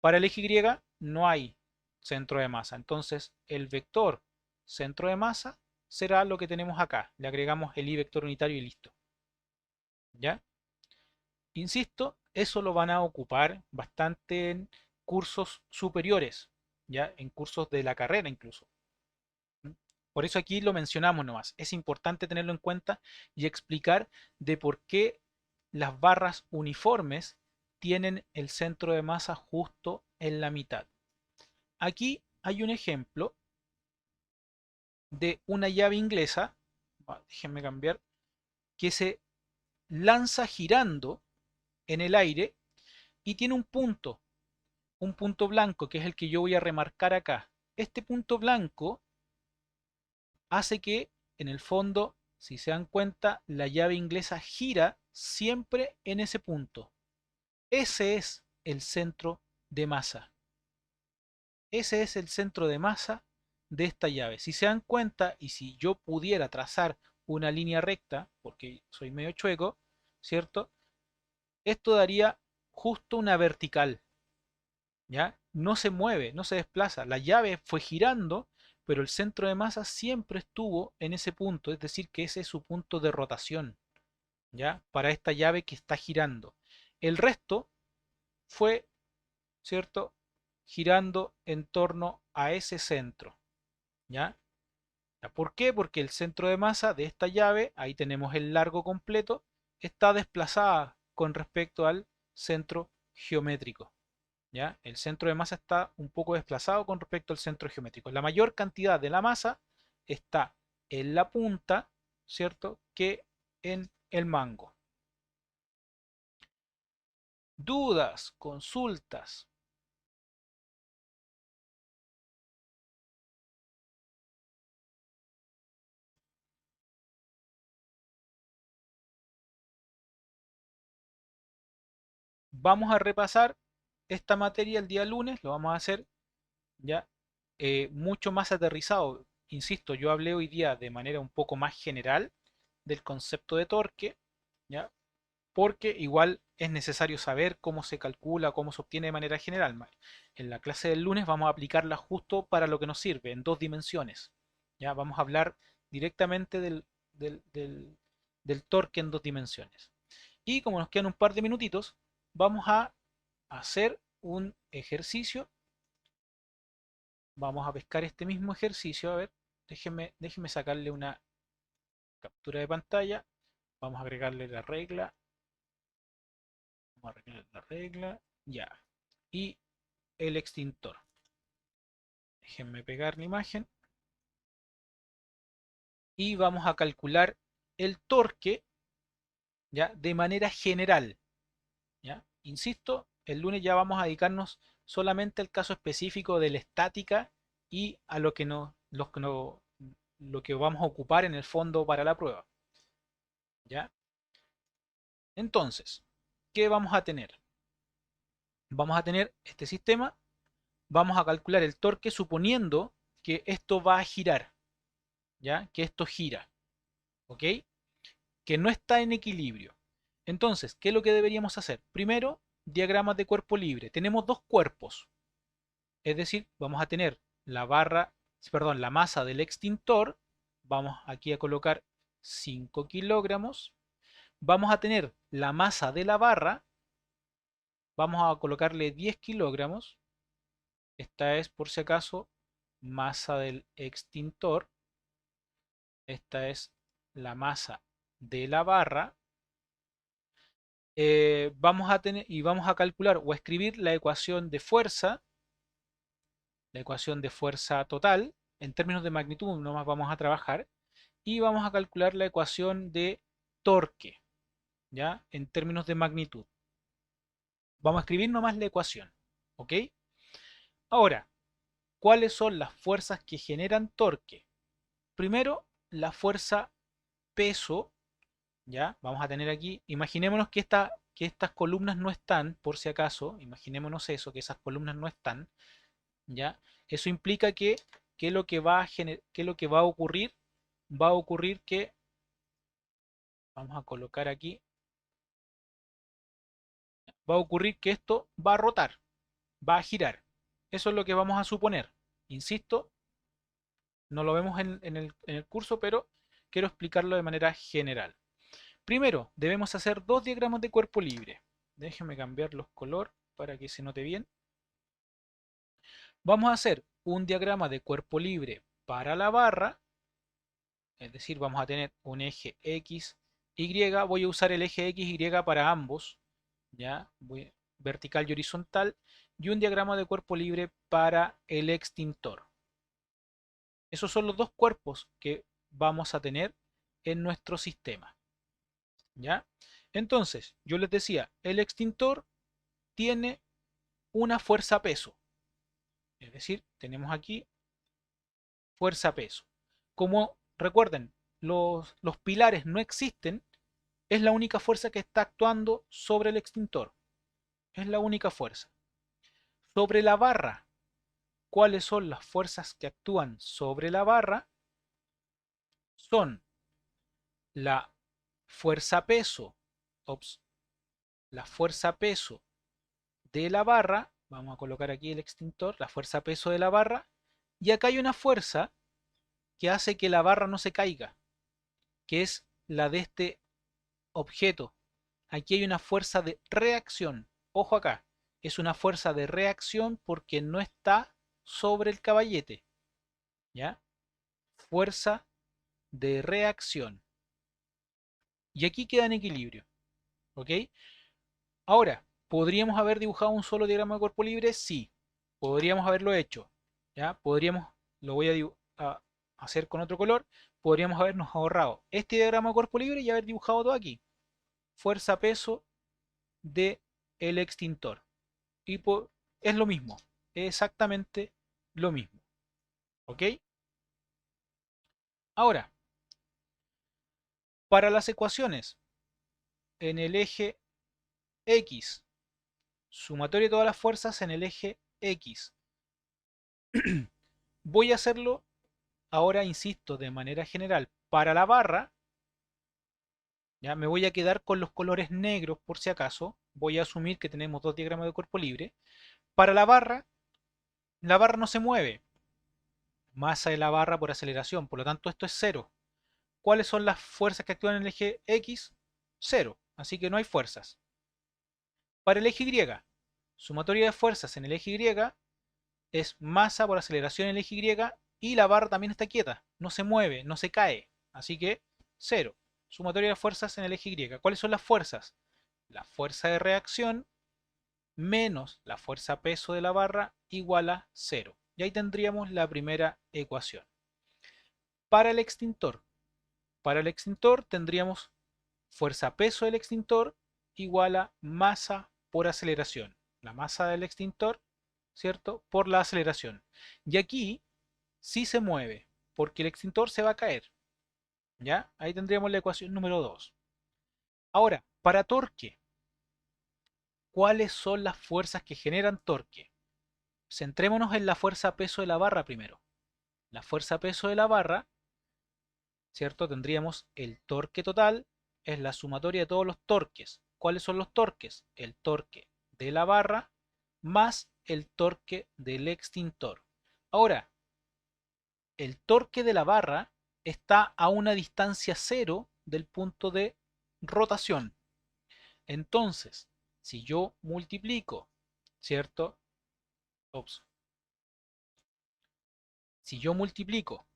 Para el eje Y no hay centro de masa, entonces el vector centro de masa será lo que tenemos acá. Le agregamos el y vector unitario y listo. ¿Ya? Insisto, eso lo van a ocupar bastante en cursos superiores, ¿ya? En cursos de la carrera incluso. Por eso aquí lo mencionamos nomás. Es importante tenerlo en cuenta y explicar de por qué las barras uniformes tienen el centro de masa justo en la mitad. Aquí hay un ejemplo de una llave inglesa, déjenme cambiar, que se lanza girando en el aire y tiene un punto blanco que es el que yo voy a remarcar acá. Este punto blanco hace que, en el fondo, si se dan cuenta, la llave inglesa gira siempre en ese punto. Ese es el centro de masa. Ese es el centro de masa de esta llave. Si se dan cuenta, y si yo pudiera trazar una línea recta, porque soy medio chueco, ¿cierto? Esto daría justo una vertical, ¿ya? No se mueve, no se desplaza. La llave fue girando, pero el centro de masa siempre estuvo en ese punto, es decir, que ese es su punto de rotación, ¿ya? Para esta llave que está girando. El resto fue, ¿cierto? Girando en torno a ese centro, ¿ya? ¿Por qué? Porque el centro de masa de esta llave, ahí tenemos el largo completo, está desplazada con respecto al centro geométrico, ¿ya? El centro de masa está un poco desplazado con respecto al centro geométrico. La mayor cantidad de la masa está en la punta, ¿cierto? Que en el mango. ¿Dudas? ¿Consultas? Vamos a repasar esta materia el día lunes, lo vamos a hacer ya mucho más aterrizado. insisto, yo hablé hoy día de manera un poco más general del concepto de torque, ¿ya? Porque igual es necesario saber cómo se calcula, cómo se obtiene de manera general. En la clase del lunes vamos a aplicarla justo para lo que nos sirve, en dos dimensiones. Ya vamos a hablar directamente del, del- del torque en dos dimensiones. Y como nos quedan un par de minutitos, vamos a hacer un ejercicio. Vamos a pescar este mismo ejercicio. A ver, déjenme sacarle una captura de pantalla. Vamos a agregarle la regla. Vamos a arreglar la regla. Ya. Y el extintor. Déjenme pegar la imagen. Y vamos a calcular el torque, ¿ya? De manera general. ¿Ya? Insisto, el lunes ya vamos a dedicarnos solamente al caso específico de la estática y a lo que vamos a ocupar en el fondo para la prueba. ¿Ya? Entonces, ¿qué vamos a tener? Vamos a tener este sistema, vamos a calcular el torque suponiendo que esto va a girar, ¿ya? Que esto gira, ¿ok? Que no está en equilibrio. Entonces, ¿qué es lo que deberíamos hacer? Primero, diagramas de cuerpo libre. Tenemos dos cuerpos, es decir, vamos a tener la barra, perdón, la masa del extintor, vamos aquí a colocar 5 kilogramos, vamos a tener la masa de la barra, vamos a colocarle 10 kilogramos, esta es por si acaso masa del extintor, esta es la masa de la barra, vamos a tener y vamos a calcular o a escribir la ecuación de fuerza total, en términos de magnitud nomás vamos a trabajar, y vamos a calcular la ecuación de torque, ¿ya? En términos de magnitud. Vamos a escribir nomás la ecuación, ¿ok? Ahora, ¿cuáles son las fuerzas que generan torque? Primero, la fuerza peso, ¿ya? Vamos a tener aquí, imaginémonos que estas columnas no están, por si acaso, imaginémonos eso, que esas columnas no están, ¿ya? Eso implica que lo que que lo que va a ocurrir que, vamos a colocar aquí, va a ocurrir que esto va a rotar, va a girar. Eso es lo que vamos a suponer. Insisto, no lo vemos en el curso, pero quiero explicarlo de manera general. Primero, debemos hacer dos diagramas de cuerpo libre. Déjenme cambiar los colores para que se note bien. Vamos a hacer un diagrama de cuerpo libre para la barra, es decir, vamos a tener un eje X, Y. Voy a usar el eje X, Y para ambos, ¿ya? Vertical y horizontal, y un diagrama de cuerpo libre para el extintor. Esos son los dos cuerpos que vamos a tener en nuestro sistema, ¿ya? Entonces, yo les decía, el extintor tiene una fuerza peso, es decir, tenemos aquí fuerza peso. Como recuerden, los pilares no existen, es la única fuerza que está actuando sobre el extintor, es la única fuerza. Sobre la barra, ¿cuáles son las fuerzas que actúan sobre la barra? Son la fuerza peso, ops, la fuerza peso de la barra, vamos a colocar aquí el extintor, la fuerza peso de la barra, y acá hay una fuerza que hace que la barra no se caiga, que es la de este objeto. Aquí hay una fuerza de reacción, ojo acá, es una fuerza de reacción porque no está sobre el caballete, ¿ya? Fuerza de reacción. Y aquí queda en equilibrio, ¿ok? Ahora, ¿podríamos haber dibujado un solo diagrama de cuerpo libre? Sí, podríamos haberlo hecho, ¿ya? Lo voy a hacer con otro color, podríamos habernos ahorrado este diagrama de cuerpo libre y haber dibujado todo aquí. Fuerza, peso de el extintor. Y es lo mismo, es exactamente lo mismo, ¿ok? Ahora, para las ecuaciones en el eje X, sumatoria de todas las fuerzas en el eje X, voy a hacerlo ahora insisto de manera general, para la barra, ya me voy a quedar con los colores negros por si acaso. Voy a asumir que tenemos dos diagramas de cuerpo libre. Para la barra no se mueve. Masa de la barra por aceleración, por lo tanto esto es cero. ¿Cuáles son las fuerzas que actúan en el eje X? Cero, así que no hay fuerzas. Para el eje Y, sumatoria de fuerzas en el eje Y es masa por aceleración en el eje Y la barra también está quieta, no se mueve, no se cae, así que cero. Sumatoria de fuerzas en el eje Y. ¿Cuáles son las fuerzas? La fuerza de reacción menos la fuerza peso de la barra igual a cero. Y ahí tendríamos la primera ecuación. Para el extintor, tendríamos fuerza peso del extintor igual a masa por aceleración. La masa del extintor, ¿cierto? Por la aceleración. Y aquí sí se mueve, porque el extintor se va a caer. ¿Ya? Ahí tendríamos la ecuación número 2. Ahora, para torque, ¿cuáles son las fuerzas que generan torque? Centrémonos en la fuerza peso de la barra primero. La fuerza peso de la barra, ¿cierto? Tendríamos el torque total, es la sumatoria de todos los torques. ¿Cuáles son los torques? El torque de la barra más el torque del extintor. Ahora, el torque de la barra está a una distancia cero del punto de rotación. Entonces, si yo multiplico, ¿cierto? Ups. Si yo multiplico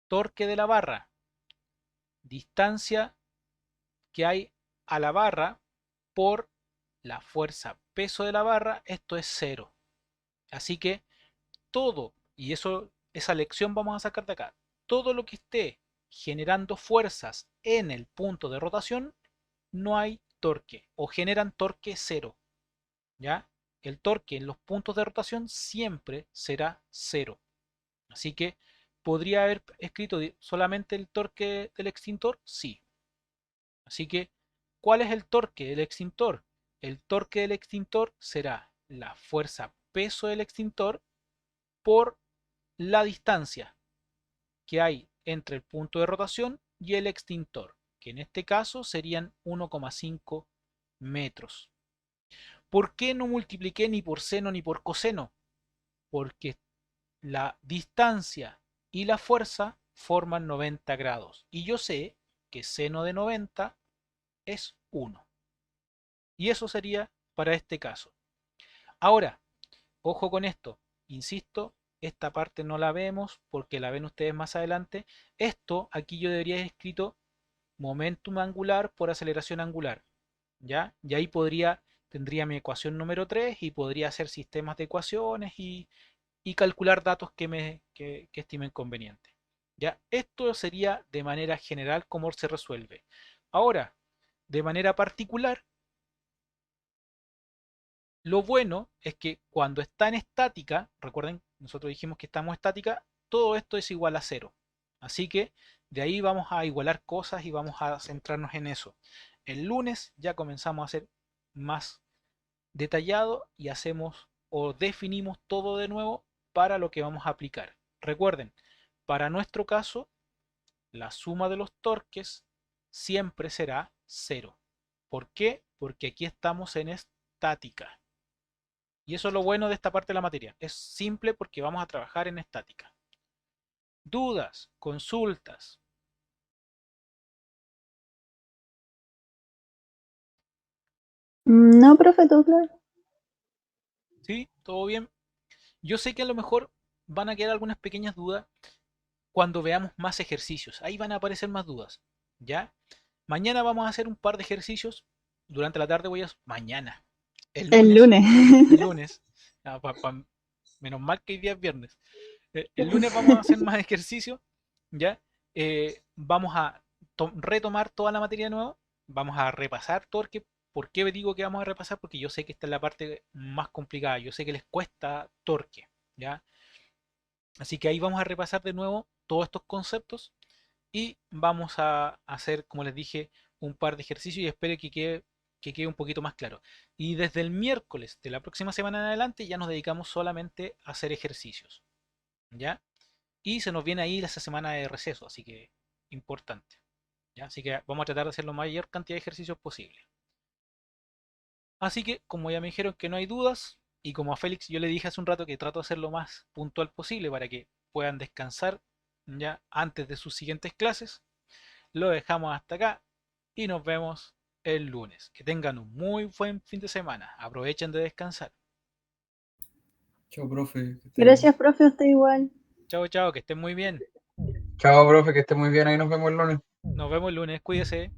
torque de la barra, distancia que hay a la barra por la fuerza peso de la barra, esto es cero. Así que todo, y esa lección vamos a sacar de acá, todo lo que esté generando fuerzas en el punto de rotación, no hay torque o generan torque cero. ¿Ya? El torque en los puntos de rotación siempre será cero. Así que, ¿podría haber escrito solamente el torque del extintor? Sí. Así que, ¿cuál es el torque del extintor? El torque del extintor será la fuerza peso del extintor por la distancia que hay entre el punto de rotación y el extintor, que en este caso serían 1,5 metros. ¿Por qué no multipliqué ni por seno ni por coseno? Porque la distancia y la fuerza forman 90 grados. Y yo sé que seno de 90 es 1. Y eso sería para este caso. Ahora, ojo con esto. Insisto, esta parte no la vemos porque la ven ustedes más adelante. Esto aquí yo debería haber escrito momentum angular por aceleración angular. ¿Ya? Y ahí tendría mi ecuación número 3 y podría hacer sistemas de ecuaciones y calcular datos que estimen conveniente. ¿Ya? Esto sería de manera general cómo se resuelve. Ahora, de manera particular, lo bueno es que cuando está en estática, recuerden, nosotros dijimos que estamos estática, todo esto es igual a cero. Así que de ahí vamos a igualar cosas y vamos a centrarnos en eso. El lunes ya comenzamos a hacer más detallado y hacemos o definimos todo de nuevo para lo que vamos a aplicar. Recuerden, para nuestro caso, la suma de los torques siempre será cero. ¿Por qué? Porque aquí estamos en estática. Y eso es lo bueno de esta parte de la materia. Es simple porque vamos a trabajar en estática. ¿Dudas? ¿Consultas?
No, profe, todo claro.
¿Sí? ¿Todo bien? Yo sé que a lo mejor van a quedar algunas pequeñas dudas cuando veamos más ejercicios. Ahí van a aparecer más dudas. ¿Ya? Mañana vamos a hacer un par de ejercicios. Durante la tarde mañana. El
El
lunes.
lunes.
El lunes. Ah, menos mal que hoy día es viernes. El lunes vamos a hacer más ejercicios. ¿Ya? Vamos a retomar toda la materia de nuevo. Vamos a repasar torque. ¿Por qué digo que vamos a repasar? Porque yo sé que esta es la parte más complicada. Yo sé que les cuesta torque. ¿Ya? Así que ahí vamos a repasar de nuevo todos estos conceptos y vamos a hacer, como les dije, un par de ejercicios y espero que quede un poquito más claro. Y desde el miércoles de la próxima semana en adelante ya nos dedicamos solamente a hacer ejercicios. ¿ya? Y se nos viene ahí esa semana de receso, así que importante, ¿ya? Así que vamos a tratar de hacer la mayor cantidad de ejercicios posible. Así que, como ya me dijeron que no hay dudas, y como a Félix yo le dije hace un rato que trato de ser lo más puntual posible para que puedan descansar ya antes de sus siguientes clases, lo dejamos hasta acá y nos vemos el lunes. Que tengan un muy buen fin de semana. Aprovechen de descansar.
Chao, profe. Que esté bien.
Gracias, profe, usted igual.
Chao, chao, que estén muy bien.
Chao, profe, que esté muy bien, ahí nos vemos el lunes.
Nos vemos el lunes, cuídese.